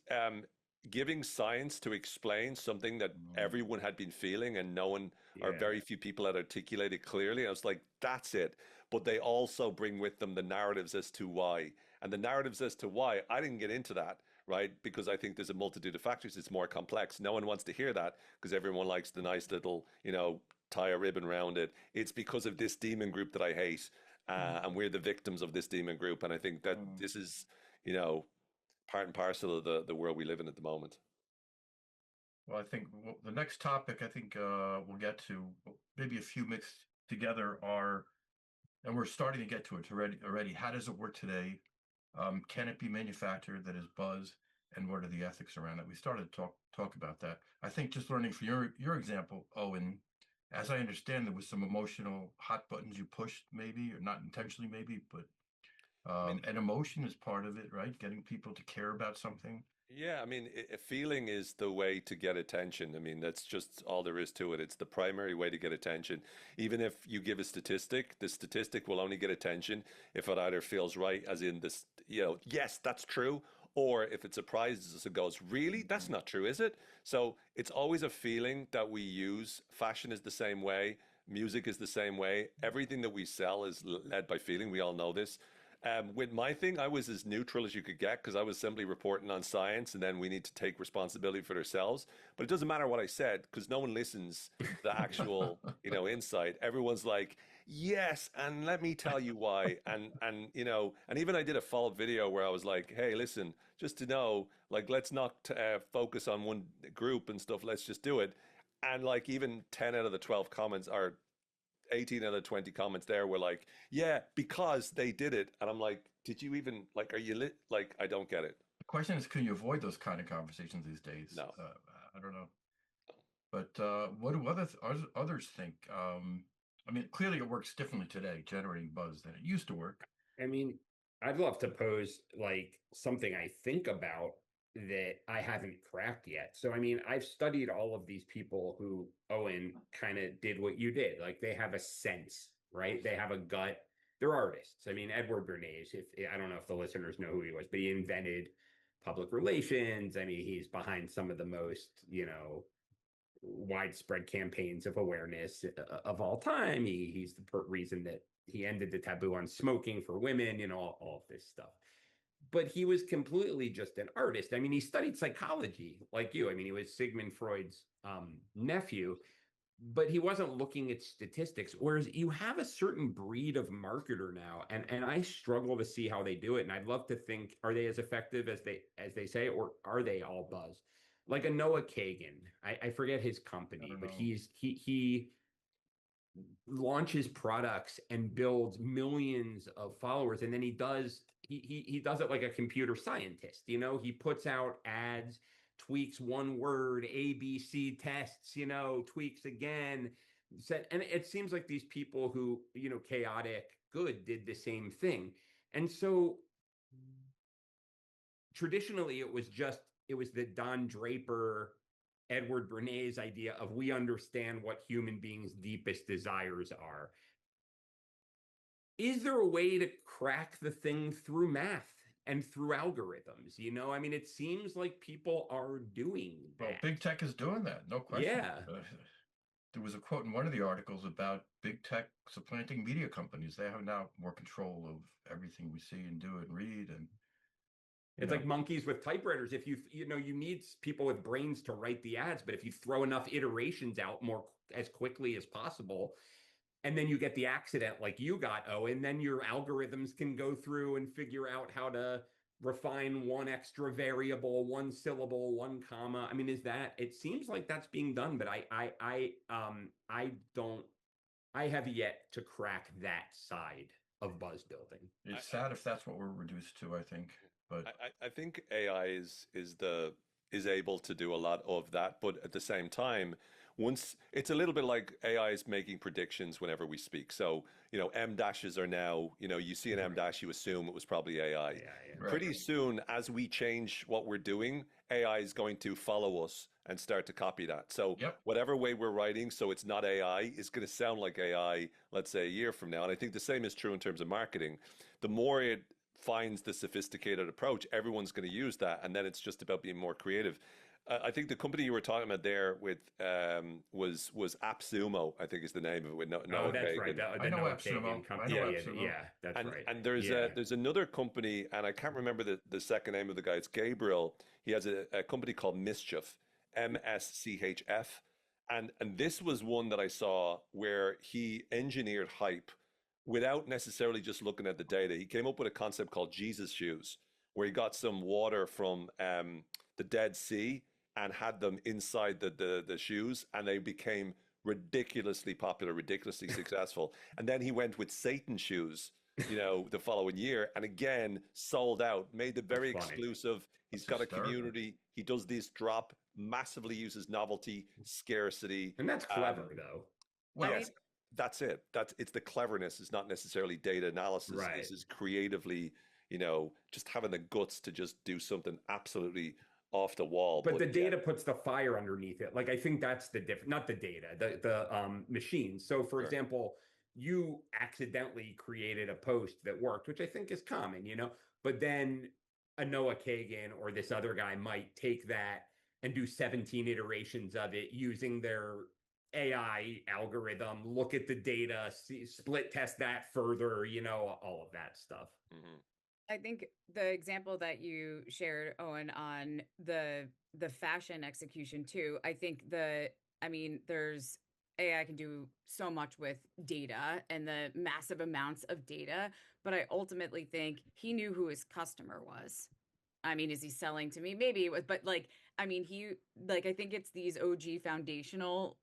giving science to explain something that everyone had been feeling and no one or very few people had articulated clearly. I was like, that's it. But they also bring with them the narratives as to why. And the narratives as to why, I didn't get into that, right? Because I think there's a multitude of factors. It's more complex. No one wants to hear that because everyone likes the nice little, tie a ribbon around it. It's because of this demon group that I hate. And we're the victims of this demon group. And I think that this is, part and parcel of the world we live in at the moment. Well, I think the next topic we'll get to, maybe a few mixed together, are, and we're starting to get to it already. How does it work today? Can it be manufactured? That is buzz, and what are the ethics around it? We started to talk about that. I think just learning from your example, Owen, as I understand, there was some emotional hot buttons you pushed, maybe, or not intentionally, maybe, but and emotion is part of it, right? Getting people to care about something. Yeah, I mean, a feeling is the way to get attention. I mean, that's just all there is to it. It's the primary way to get attention. Even if you give a statistic, the statistic will only get attention if it either feels right, as in this, yes, that's true, or if it surprises us and goes, really? That's not true, is it? So it's always a feeling that we use. Fashion is the same way. Music is the same way. Everything that we sell is led by feeling. We all know this. With my thing, I was as neutral as you could get because I was simply reporting on science, and then we need to take responsibility for ourselves. But it doesn't matter what I said because no one listens to the actual, insight. Everyone's like, yes, and let me tell you why. And even I did a follow-up video where I was like, hey, listen, just to know, like, let's not focus on one group and stuff. Let's just do it. And like even 10 out of the 12 comments are 18 out of 20 comments there were like, yeah, because they did it. And I'm like, did you even, like, are you lit? Like, I don't get it. The question is, can you avoid those kind of conversations these days? No. I don't know. But what do others think? I mean, clearly it works differently today, generating buzz, than it used to work. I mean, I'd love to pose like something I think about that I haven't cracked yet. So, I mean, I've studied all of these people who, Owen, kind of did what you did. Like they have a sense, right? They have a gut. They're artists. I mean, Edward Bernays, I don't know if the listeners know who he was, but he invented public relations. I mean, he's behind some of the most, widespread campaigns of awareness of all time. He's the reason that he ended the taboo on smoking for women, all of this stuff. But he was completely just an artist. I mean, he studied psychology like you. I mean, he was Sigmund Freud's nephew, but he wasn't looking at statistics. Whereas you have a certain breed of marketer now, and I struggle to see how they do it. And I'd love to think, are they as effective as they say, or are they all buzz? Like a Noah Kagan, I forget his company, but he launches products and builds millions of followers, and then he does it like a computer scientist. He puts out ads, tweaks one word, ABC tests, tweaks again. And it seems like these people who, chaotic good, did the same thing. And so traditionally it was the Don Draper, Edward Bernays idea of we understand what human beings' deepest desires are. Is there a way to crack the thing through math and through algorithms? I mean, it seems like people are doing that. Well, big tech is doing that, no question. Yeah. There was a quote in one of the articles about big tech supplanting media companies. They have now more control of everything we see and do and read, and it's like monkeys with typewriters. If you need people with brains to write the ads, but if you throw enough iterations out as quickly as possible, and then you get the accident like you got, and then your algorithms can go through and figure out how to refine one extra variable, one syllable, one comma. I mean, it seems like that's being done, but I have yet to crack that side of buzz building. It's sad if that's what we're reduced to, I think. But I think AI is able to do a lot of that, but at the same time, once it's a little bit like AI is making predictions whenever we speak. So, M dashes are now, you see an M dash, you assume it was probably AI. Yeah. Right. Pretty soon, as we change what we're doing, AI is going to follow us and start to copy that. So Yep. whatever way we're writing, so it's not AI, is going to sound like AI, let's say a year from now. And I think the same is true in terms of marketing. The more it finds the sophisticated approach, everyone's going to use that, and then it's just about being more creative. I think the company you were talking about there with was AppSumo, I think is the name of it, with Noah That's Kagan. right. The I know Noah AppSumo. Kagan I know company. AppSumo. Yeah, that's right. And there's another company, and I can't remember the second name of the guy. It's Gabriel. He has a company called Mischief, MSCHF, and this was one that I saw where he engineered hype without necessarily just looking at the data. He came up with a concept called Jesus shoes, where he got some water from the Dead Sea and had them inside the shoes, and they became ridiculously popular, ridiculously successful. And then he went with Satan shoes, the following year, and again sold out, made them very exclusive. He's got a community. He does this drop, massively uses novelty, scarcity, and that's clever though. Well, yes, that's it. It's the cleverness. It's not necessarily data analysis. Right. This is creatively, just having the guts to just do something absolutely off the wall. But the data puts the fire underneath it. Like, I think that's the difference, not the data, the machines. So for example, you accidentally created a post that worked, which I think is common, but then a Noah Kagan or this other guy might take that and do 17 iterations of it using their AI algorithm, look at the data, split test that further, all of that stuff. Mm-hmm. I think the example that you shared, Owen, on the fashion execution too, I think there's AI can do so much with data and the massive amounts of data, but I ultimately think he knew who his customer was. I mean, is he selling to me? Maybe it was, but I think it's these OG foundational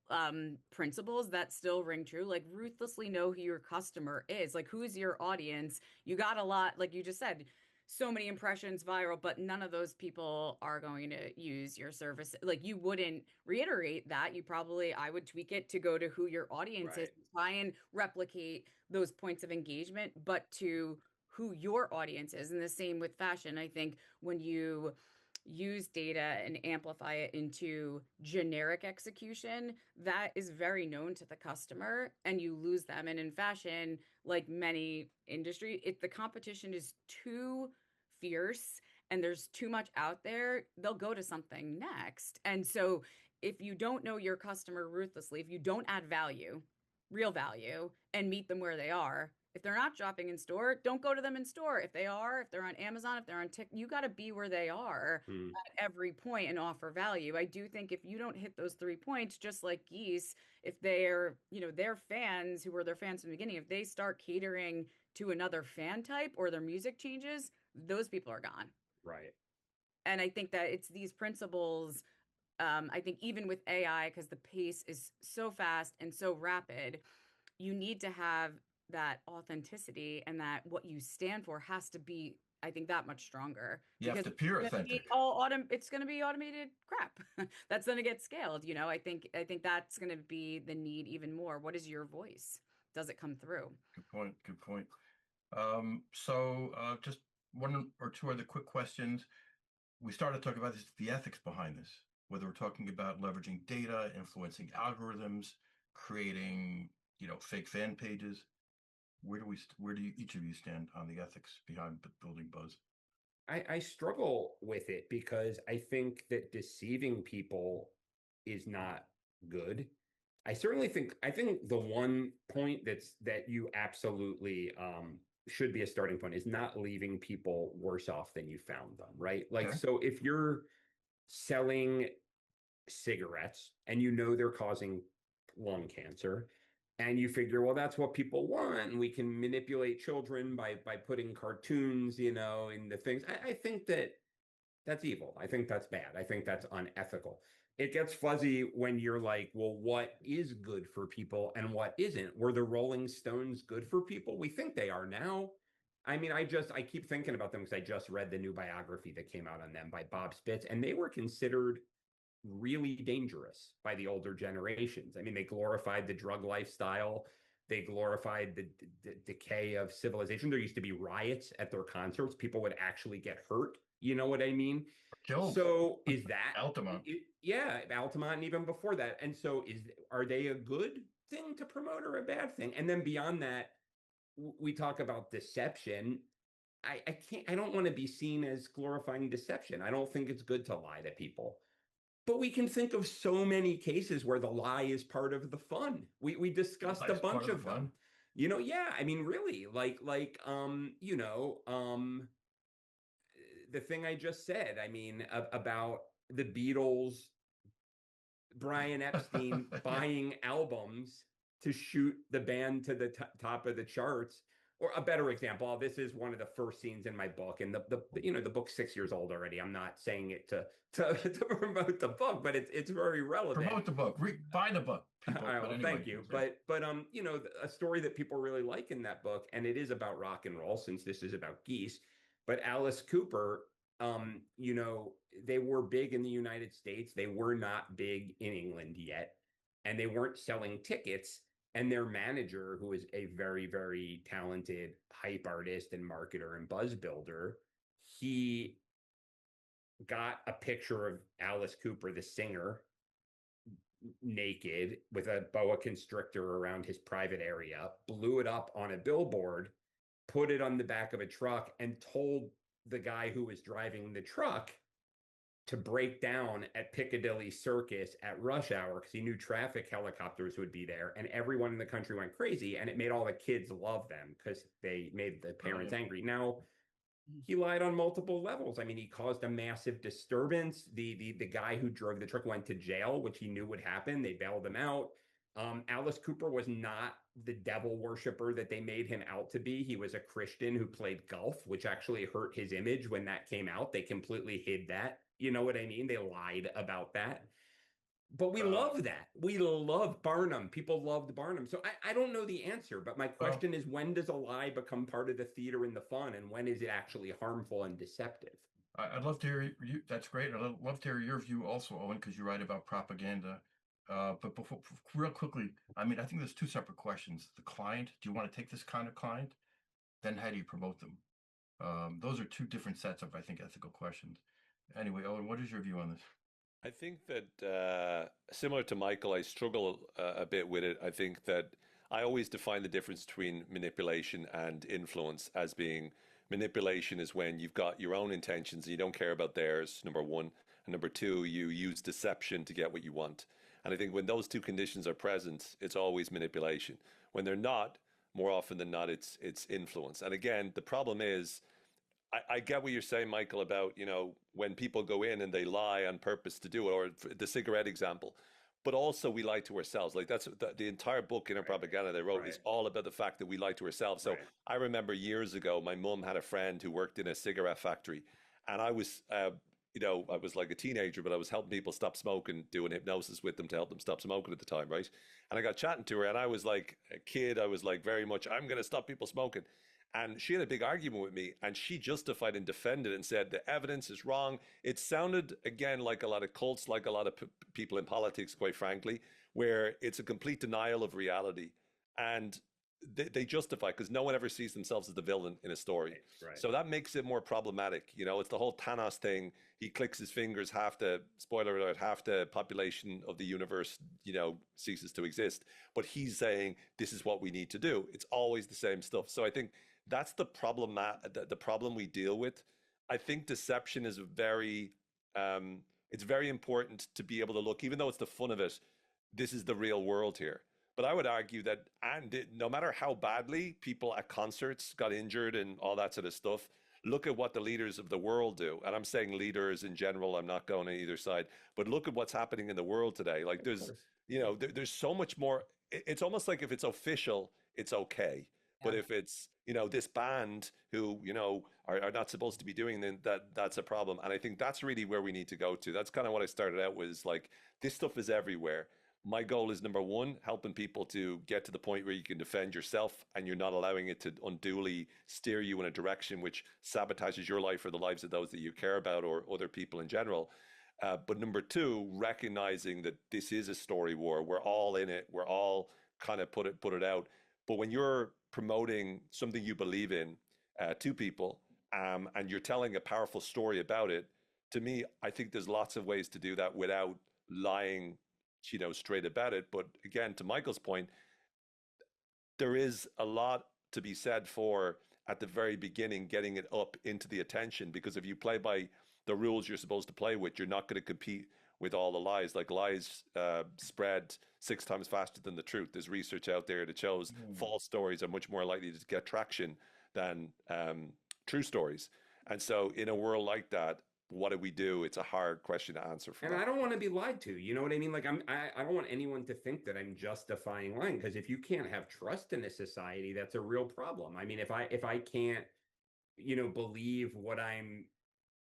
principles that still ring true. Like, ruthlessly know who your customer is. Like, who's your audience? You got a lot, like you just said, so many impressions viral, but none of those people are going to use your service. Like, you wouldn't reiterate that. I would tweak it to go to who your audience is, try and replicate those points of engagement, but to who your audience is. And the same with fashion. I think when you use data and amplify it into generic execution, that is very known to the customer, and you lose them. And in fashion, like many industry, the competition is too fierce and there's too much out there, they'll go to something next. And so if you don't know your customer ruthlessly, if you don't add value, real value, and meet them where they are, if they're not shopping in store, don't go to them in store. If they're on Amazon, if they're on TikTok, you got to be where they are at every point and offer value. I do think if you don't hit those 3 points, just like Geese, if they're, their fans who were their fans from the beginning, if they start catering to another fan type or their music changes, those people are gone. Right. And I think that it's these principles. I think even with AI, because the pace is so fast and so rapid, you need to have that authenticity, and that what you stand for has to be, I think, that much stronger. You have to appear authentic. It's going to be automated crap that's going to get scaled. I think that's going to be the need even more. What is your voice? Does it come through? Good point. So just one or two other quick questions. We started talking about the ethics behind this, whether we're talking about leveraging data, influencing algorithms, creating, fake fan pages. Where do each of you stand on the ethics behind building buzz? I struggle with it because I think that deceiving people is not good. I think the one point that you absolutely should be a starting point is not leaving people worse off than you found them, right? Like, so if you're selling cigarettes and they're causing lung cancer, and you figure, well, that's what people want, and we can manipulate children by putting cartoons, in the things. I think that's evil. I think that's bad. I think that's unethical. It gets fuzzy when you're like, well, what is good for people and what isn't? Were the Rolling Stones good for people? We think they are now. I mean, I keep thinking about them because I just read the new biography that came out on them by Bob Spitz, and they were considered really dangerous by the older generations. I mean, they glorified the drug lifestyle. They glorified the decay of civilization. There used to be riots at their concerts. People would actually get hurt. You know what I mean? Killed. So is that Altamont. Yeah, Altamont, and even before that. And so are they a good thing to promote or a bad thing? And then beyond that, we talk about deception. I don't want to be seen as glorifying deception. I don't think it's good to lie to people. But we can think of so many cases where the lie is part of the fun. We discussed a bunch of them. You know, yeah, I mean, really, you know, the thing I just said, I mean, about the Beatles, Brian Epstein buying albums to shoot the band to the top of the charts. Or a better example, this is one of the first scenes in my book, and the book's 6 years old already. I'm not saying it to promote the book, but it's very relevant. Promote the book, buy the book, people. Well, anyway, thank you. But you know, a story that people really like in that book, and it is about rock and roll, since this is about Geese. But Alice Cooper, you know, they were big in the United States. They were not big in England yet, and they weren't selling tickets. And their manager, who is a very, very talented hype artist and marketer and buzz builder, he got a picture of Alice Cooper, the singer, naked with a boa constrictor around his private area, blew it up on a billboard, put it on the back of a truck, and told the guy who was driving the truck to break down at Piccadilly Circus at rush hour, because he knew traffic helicopters would be there, and everyone in the country went crazy, and it made all the kids love them because they made the parents angry. Now, he lied on multiple levels. I mean, he caused a massive disturbance. The guy who drove the truck went to jail, which he knew would happen. They bailed him out. Alice Cooper was not the devil worshiper that they made him out to be. He was a Christian who played golf, which actually hurt his image when that came out. They completely hid that. You know what I mean? They lied about that. But we love that. We love Barnum. People loved Barnum. So I don't know the answer, but my question is, when does a lie become part of the theater and the fun, and when is it actually harmful and deceptive? I'd love to hear you. That's great. I'd love to hear your view also, Owen, because you write about propaganda. But before, real quickly, I mean, I think there's two separate questions. The client, do you want to take this kind of client? Then how do you promote them? Those are two different sets of, I think, ethical questions. Anyway, Owen, what is your view on this? I think that similar to Michael, I struggle a bit with it. I think that I always define the difference between manipulation and influence as being manipulation is when you've got your own intentions and you don't care about theirs, number one. And number two, you use deception to get what you want. And I think when those two conditions are present, it's always manipulation. When they're not, more often than not, it's influence. And again, the problem is, I get what you're saying, Michael, about, you know, when people go in and they lie on purpose to do it, or the cigarette example. But also we lie to ourselves. Like that's the entire book, Inner Propaganda, they wrote is all about the fact that we lie to ourselves. So I remember years ago, my mum had a friend who worked in a cigarette factory, and I was, you know, I was like a teenager, but I was helping people stop smoking, doing hypnosis with them to help them stop smoking at the time, right? And I got chatting to her, and I was like a kid. I was like very much, I'm going to stop people smoking. And she had a big argument with me, and she justified and defended and said the evidence is wrong. It sounded, again, like a lot of cults, like a lot of people in politics, quite frankly, where it's a complete denial of reality. And they justify, because no one ever sees themselves as the villain in a story. Right. So that makes it more problematic. You know, it's the whole Thanos thing. He clicks his fingers, spoiler alert, half the population of the universe, you know, ceases to exist. But he's saying, this is what we need to do. It's always the same stuff. So I think that's the problem we deal with. I think deception is it's very important to be able to look, even though it's the fun of it, this is the real world here. But I would argue that, no matter how badly people at concerts got injured and all that sort of stuff, look at what the leaders of the world do. And I'm saying leaders in general, I'm not going to either side, but look at what's happening in the world today. Like there's so much more. It's almost like if it's official, it's okay. But if it's, you know, this band who, you know, are not supposed to be doing, then that's a problem. And I think that's really where we need to go to. That's kind of what I started out with, is like, this stuff is everywhere. my goal is number one, helping people to get to the point where you can defend yourself and you're not allowing it to unduly steer you in a direction which sabotages your life or the lives of those that you care about or other people in general. But number two, recognizing that this is a story war. We're all in it. We're all kind of put it out. But when you're promoting something you believe in to people, and you're telling a powerful story about it, to me, I think there's lots of ways to do that without lying, straight about it. But again, to Michael's point, there is a lot to be said for at the very beginning getting it up into the attention, because if you play by the rules you're supposed to play with, you're not going to compete with all the lies. Like lies spread 6 times faster than the truth. There's research out there that shows false stories are much more likely to get traction than true stories. And so in a world like that, what do we do? It's a hard question to answer for And that. I don't want to be lied to. You know what I mean? Like I don't want anyone to think that I'm justifying lying, because if you can't have trust in a society, that's a real problem. I mean, if I can't, believe what I'm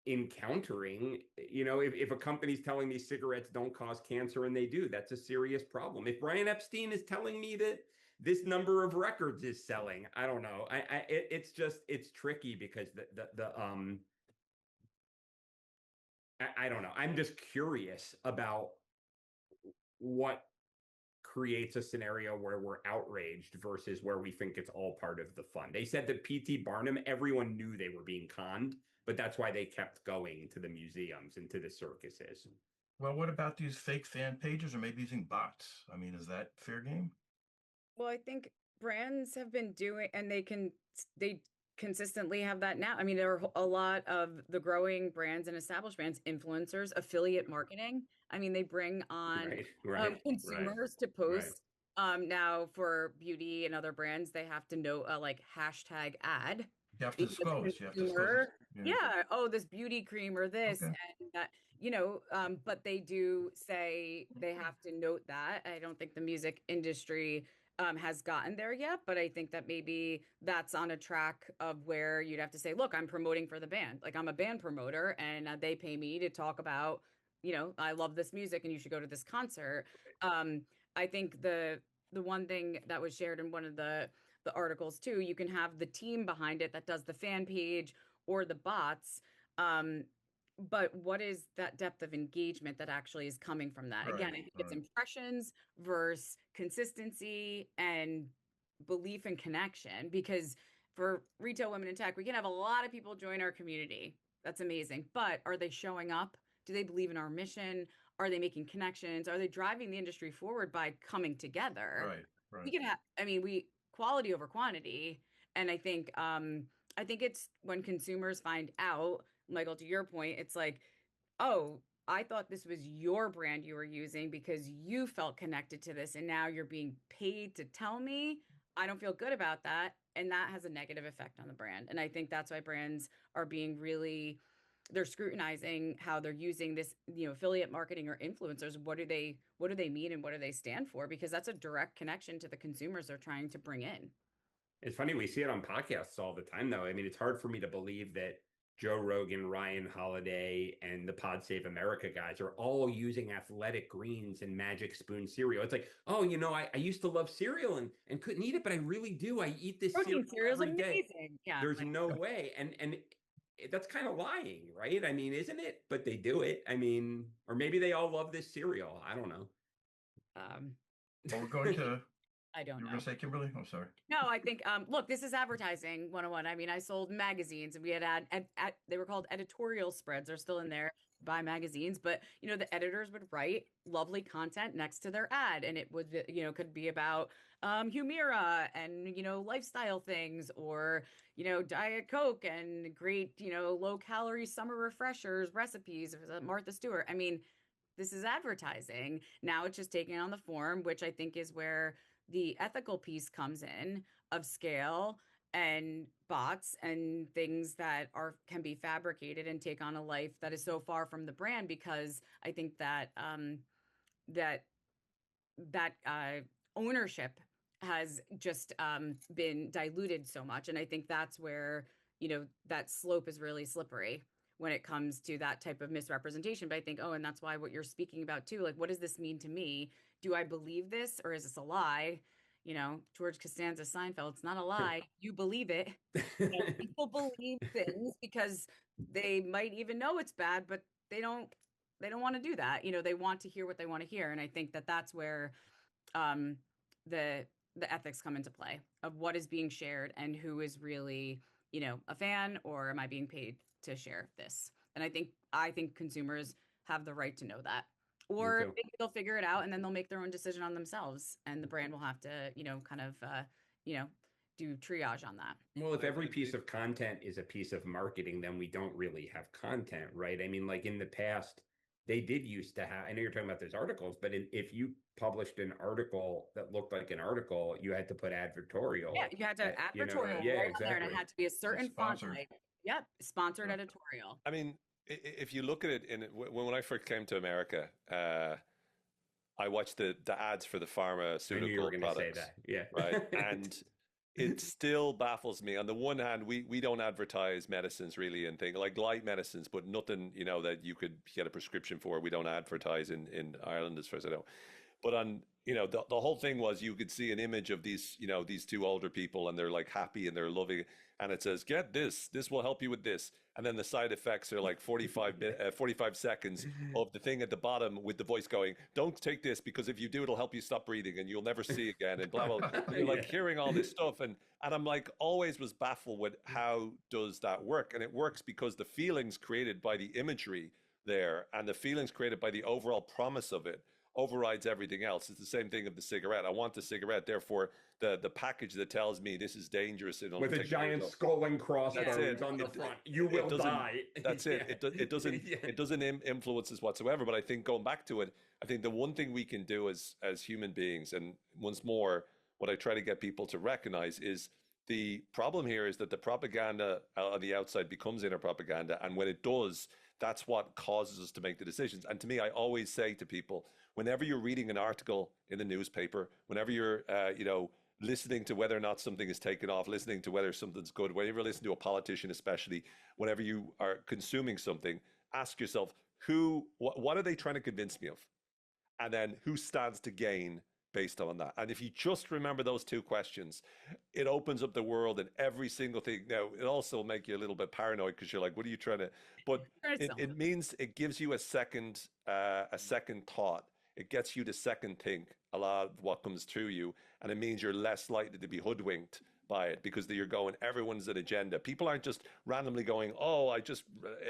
encountering, if a company's telling me cigarettes don't cause cancer and they do, that's a serious problem. If Brian Epstein is telling me that this number of records is selling, I don't know. It's tricky because I don't know. I'm just curious about what creates a scenario where we're outraged versus where we think it's all part of the fun. They said that P.T. Barnum, everyone knew they were being conned, but that's why they kept going to the museums and to the circuses. Well, what about these fake fan pages or maybe using bots? I mean, is that fair game? Well, I think brands have been doing, and they consistently have that now. I mean, there are a lot of the growing brands and established brands, influencers, affiliate marketing. I mean, they bring on consumers to post. Now for beauty and other brands, they have to know like hashtag ad. You have to disclose. Yeah. Oh, this beauty cream or this and that, but they do say they have to note that. I don't think the music industry has gotten there yet, but I think that maybe that's on a track of where you'd have to say, look, I'm promoting for the band. Like I'm a band promoter and they pay me to talk about, I love this music and you should go to this concert. I think the one thing that was shared in one of the articles too, you can have the team behind it that does the fan page or the bots. But what is that depth of engagement that actually is coming from that? Again, I think it's impressions versus consistency and belief and connection. Because for retail women in tech, we can have a lot of people join our community. That's amazing. But are they showing up? Do they believe in our mission? Are they making connections? Are they driving the industry forward by coming together? Right. We can have, quality over quantity. And I think it's when consumers find out, Michael, to your point, it's like, oh, I thought this was your brand you were using because you felt connected to this. And now you're being paid to tell me. I don't feel good about that. And that has a negative effect on the brand. And I think that's why brands are being they're scrutinizing how they're using this, affiliate marketing or influencers. What do they mean and what do they stand for? Because that's a direct connection to the consumers they're trying to bring in. It's funny, we see it on podcasts all the time, though. I mean, it's hard for me to believe that Joe Rogan, Ryan Holiday, and the Pod Save America guys are all using Athletic Greens and Magic Spoon cereal. It's like, oh, I used to love cereal and couldn't eat it, but I really do. I eat this cereal every day. Yeah, there's no way. And that's kind of lying, right? I mean, isn't it? But they do it. I mean, or maybe they all love this cereal. I don't know. Well, we're going to... I don't know. You were going to say, Kimberly? I'm sorry. No, I think, look, this is advertising 101. I mean, I sold magazines and we had they were called editorial spreads. They're still in there, buy magazines, but, the editors would write lovely content next to their ad. And it would, could be about Humira and, lifestyle things or, Diet Coke and great, low calorie summer refreshers, recipes, Martha Stewart. I mean, this is advertising. Now it's just taking on the form, which I think is where the ethical piece comes in of scale and bots and things that can be fabricated and take on a life that is so far from the brand, because I think that ownership has just been diluted so much. And I think that's where, that slope is really slippery, when it comes to that type of misrepresentation. But I think, oh, and that's why what you're speaking about too, like, what does this mean to me? Do I believe this, or is this a lie? You know, George Costanza, Seinfeld, it's not a lie. You believe it. You know, people believe things because they might even know it's bad, but they don't want to do that. You know, they want to hear what they want to hear. And I think that that's where the ethics come into play of what is being shared and who is really, you know, a fan, or am I being paid to share this? And I think consumers have the right to know that. Or maybe they'll figure it out and then they'll make their own decision on themselves, and the brand will have to, you know, kind of you know, do triage on that. Well, if every piece of content is a piece of marketing, then we don't really have content, right? I mean, like in the past, they did used to have, I know you're talking about those articles, but if you published an article that looked like an article, you had to put advertorial. Yeah, you had to advertorial, you know, right exactly. on there, and it had to be a certain font type. Yep, sponsored editorial. I mean, if you look at it, when I first came to America, I watched the ads for the pharmaceutical I knew you were going to say that. Yeah. Right. And it still baffles me. On the one hand, we don't advertise medicines really, and things like light medicines, but nothing, you know, that you could get a prescription for. We don't advertise in Ireland, as far as I know. But on, you know, the whole thing was you could see an image of these, you know, these two older people, and they're like happy and they're loving, and it says, get this will help you with this. And then the side effects are like 45 seconds of the thing at the bottom with the voice going, don't take this because if you do, it'll help you stop breathing and you'll never see again, and blah, blah, blah. You're like hearing all this stuff. And I'm like, always was baffled with how does that work? And it works because the feelings created by the imagery there and the feelings created by the overall promise of it overrides everything else. It's the same thing of the cigarette. I want the cigarette, therefore the package that tells me this is dangerous with a giant skull and crossbones on the front, you will die. That's it. It doesn't influence us whatsoever. But I think going back to it, I think the one thing we can do as human beings, and once more, what I try to get people to recognize is the problem here is that the propaganda on the outside becomes inner propaganda, and when it does, that's what causes us to make the decisions. And to me, I always say to people, whenever you're reading an article in the newspaper, whenever you're, you know, listening to whether or not something is taken off, listening to whether something's good, whenever you listen to a politician, especially, whenever you are consuming something, ask yourself, what are they trying to convince me of? And then who stands to gain based on that? And if you just remember those two questions, it opens up the world and every single thing. Now, it also will make you a little bit paranoid because you're like, what are you trying to, but it means it gives you a second thought. It gets you to second think a lot of what comes through you. And it means you're less likely to be hoodwinked by it because you're going, everyone's an agenda. People aren't just randomly going, oh, I just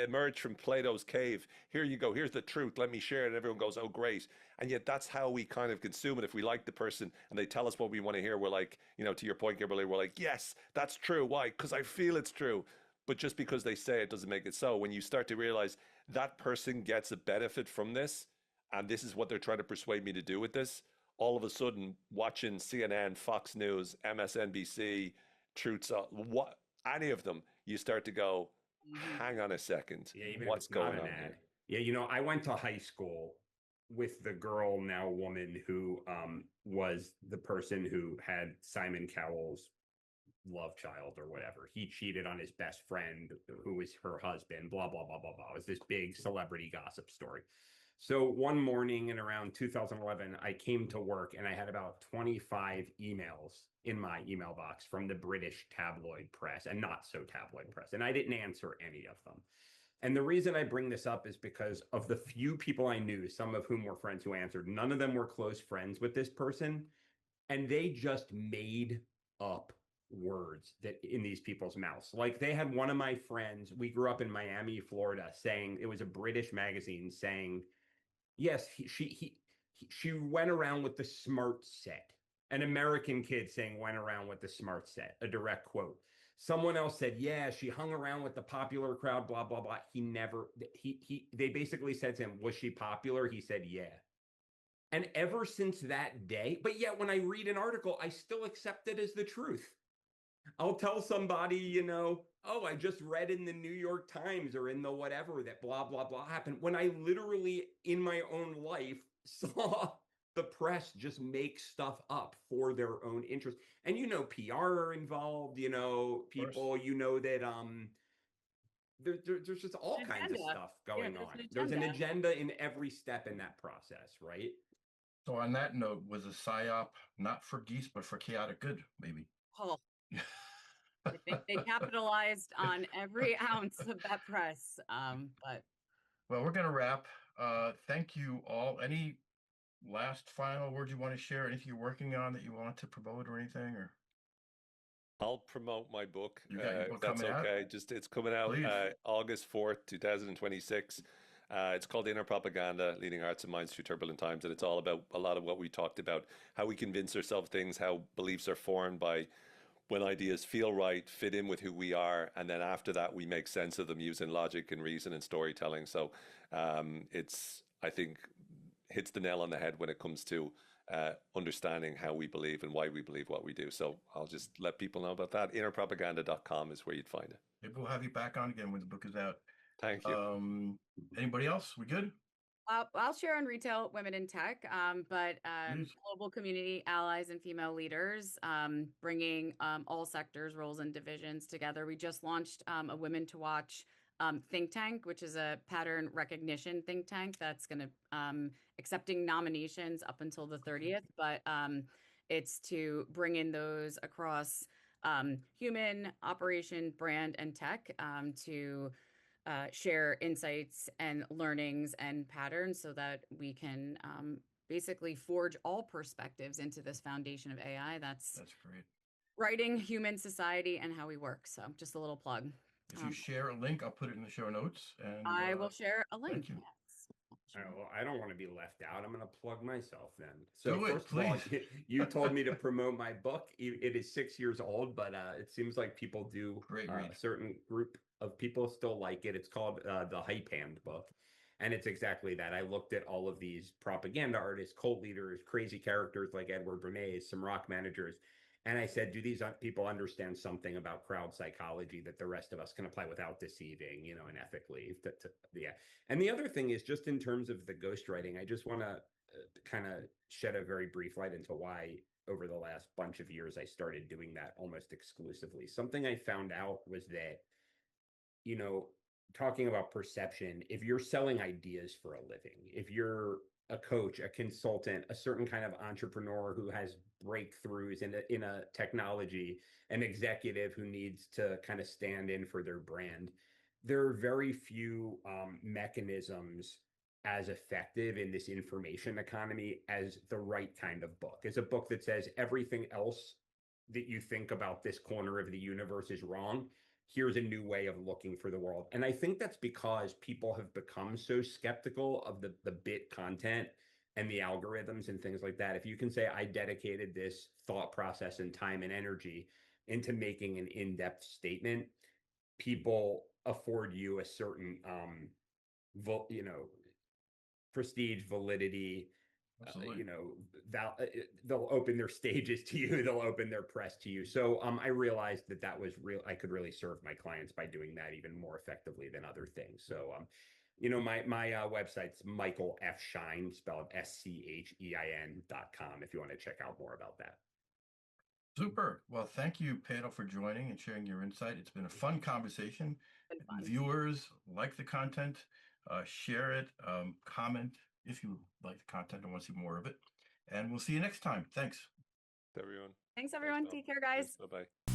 emerged from Plato's cave. Here you go. Here's the truth. Let me share it. And everyone goes, oh, great. And yet that's how we kind of consume it. If we like the person and they tell us what we want to hear, we're like, you know, to your point, Kimberly, we're like, yes, that's true. Why? Because I feel it's true. But just because they say it doesn't make it so. When you start to realize that person gets a benefit from this, and this is what they're trying to persuade me to do with this, all of a sudden watching CNN, Fox News, MSNBC, Truth, what any of them, you start to go, hang on a second, what's going on here? Yeah, you know, I went to high school with the girl, now woman, who was the person who had Simon Cowell's love child or whatever. He cheated on his best friend, who was her husband, blah, blah, blah, blah, blah. It was this big celebrity gossip story. So one morning in around 2011, I came to work and I had about 25 emails in my email box from the British tabloid press and not so tabloid press. And I didn't answer any of them. And the reason I bring this up is because of the few people I knew, some of whom were friends who answered, none of them were close friends with this person. And they just made up words that in these people's mouths. Like they had one of my friends, we grew up in Miami, Florida, saying, it was a British magazine saying, yes, she went around with the smart set. An American kid saying went around with the smart set, a direct quote. Someone else said, yeah, she hung around with the popular crowd, blah, blah, blah. They basically said to him, was she popular? He said, yeah. And ever since that day, but yet when I read an article, I still accept it as the truth. I'll tell somebody, you know, oh, I just read in the New York Times or in the whatever that blah, blah, blah happened. When I literally in my own life saw the press just make stuff up for their own interest. And, you know, PR are involved, you know, people, you know, that there's just all An kinds of agenda. stuff Yeah, going there's on. an There's an agenda. agenda in every step in that process, right? So on that note, was a psyop not for Geese, but for chaotic good, maybe? Oh, I think they capitalized on every ounce of that press. But Well, we're going to wrap. Thank you all. Any last final words you want to share? Anything you're working on that you want to promote or anything? Or I'll promote my book, you got your if book that's coming out? okay. Just it's coming out Please. August 4th, 2026. It's called Inner Propaganda, Leading Hearts and Minds Through Turbulent Times. And it's all about a lot of what we talked about, how we convince ourselves things, how beliefs are formed by when ideas feel right, fit in with who we are. And then after that, we make sense of them using logic and reason and storytelling. So it's, I think, hits the nail on the head when it comes to understanding how we believe and why we believe what we do. So I'll just let people know about that. Innerpropaganda.com is where you'd find it. Maybe we'll have you back on again when the book is out. Thank you. Anybody else? We good? I'll share on retail women in tech, but Please. global community allies and female leaders, bringing all sectors, roles, and divisions together. We just launched a Women to Watch think tank, which is a pattern recognition think tank that's going to accepting nominations up until the 30th, but it's to bring in those across human, operation, brand, and tech to share insights and learnings and patterns so that we can basically forge all perspectives into this foundation of AI. That's great. writing human society and how we work. So just a little plug. If you share a link, I'll put it in the show notes. And I will share a link. thank you. Yes. Well, I don't want to be left out. I'm going to plug myself then. So Do it, first of all, please. you told me to promote my book. It is 6 years old, but it seems like people do, Great read. a certain group of people still like it. It's called the Hype Handbook. And it's exactly that. I looked at all of these propaganda artists, cult leaders, crazy characters like Edward Bernays, some rock managers. And I said, do these people understand something about crowd psychology that the rest of us can apply without deceiving, and ethically? Yeah. And the other thing is just in terms of the ghostwriting, I just want to kind of shed a very brief light into why over the last bunch of years I started doing that almost exclusively. Something I found out was that, talking about perception, if you're selling ideas for a living, if you're a coach, a consultant, a certain kind of entrepreneur who has breakthroughs in a technology, an executive who needs to kind of stand in for their brand, there are very few mechanisms as effective in this information economy as the right kind of book. It's a book that says everything else that you think about this corner of the universe is wrong. Here's a new way of looking for the world. And I think that's because people have become so skeptical of the bit content and the algorithms and things like that. If you can say, I dedicated this thought process and time and energy into making an in-depth statement, people afford you a certain, prestige, validity, they'll open their stages to you, they'll open their press to you. So I realized that was real. I could really serve my clients by doing that even more effectively than other things. So my website's Michael F. Schein, spelled SCHEIN.com, if you want to check out more about that. Super. Well, thank you, Pedro, for joining and sharing your insight. It's been a fun conversation. Fun. Viewers, like the content, share it, comment if you like the content and want to see more of it. And we'll see you next time. Thanks. Everyone. Thanks, everyone. Take care, guys. Bye-bye.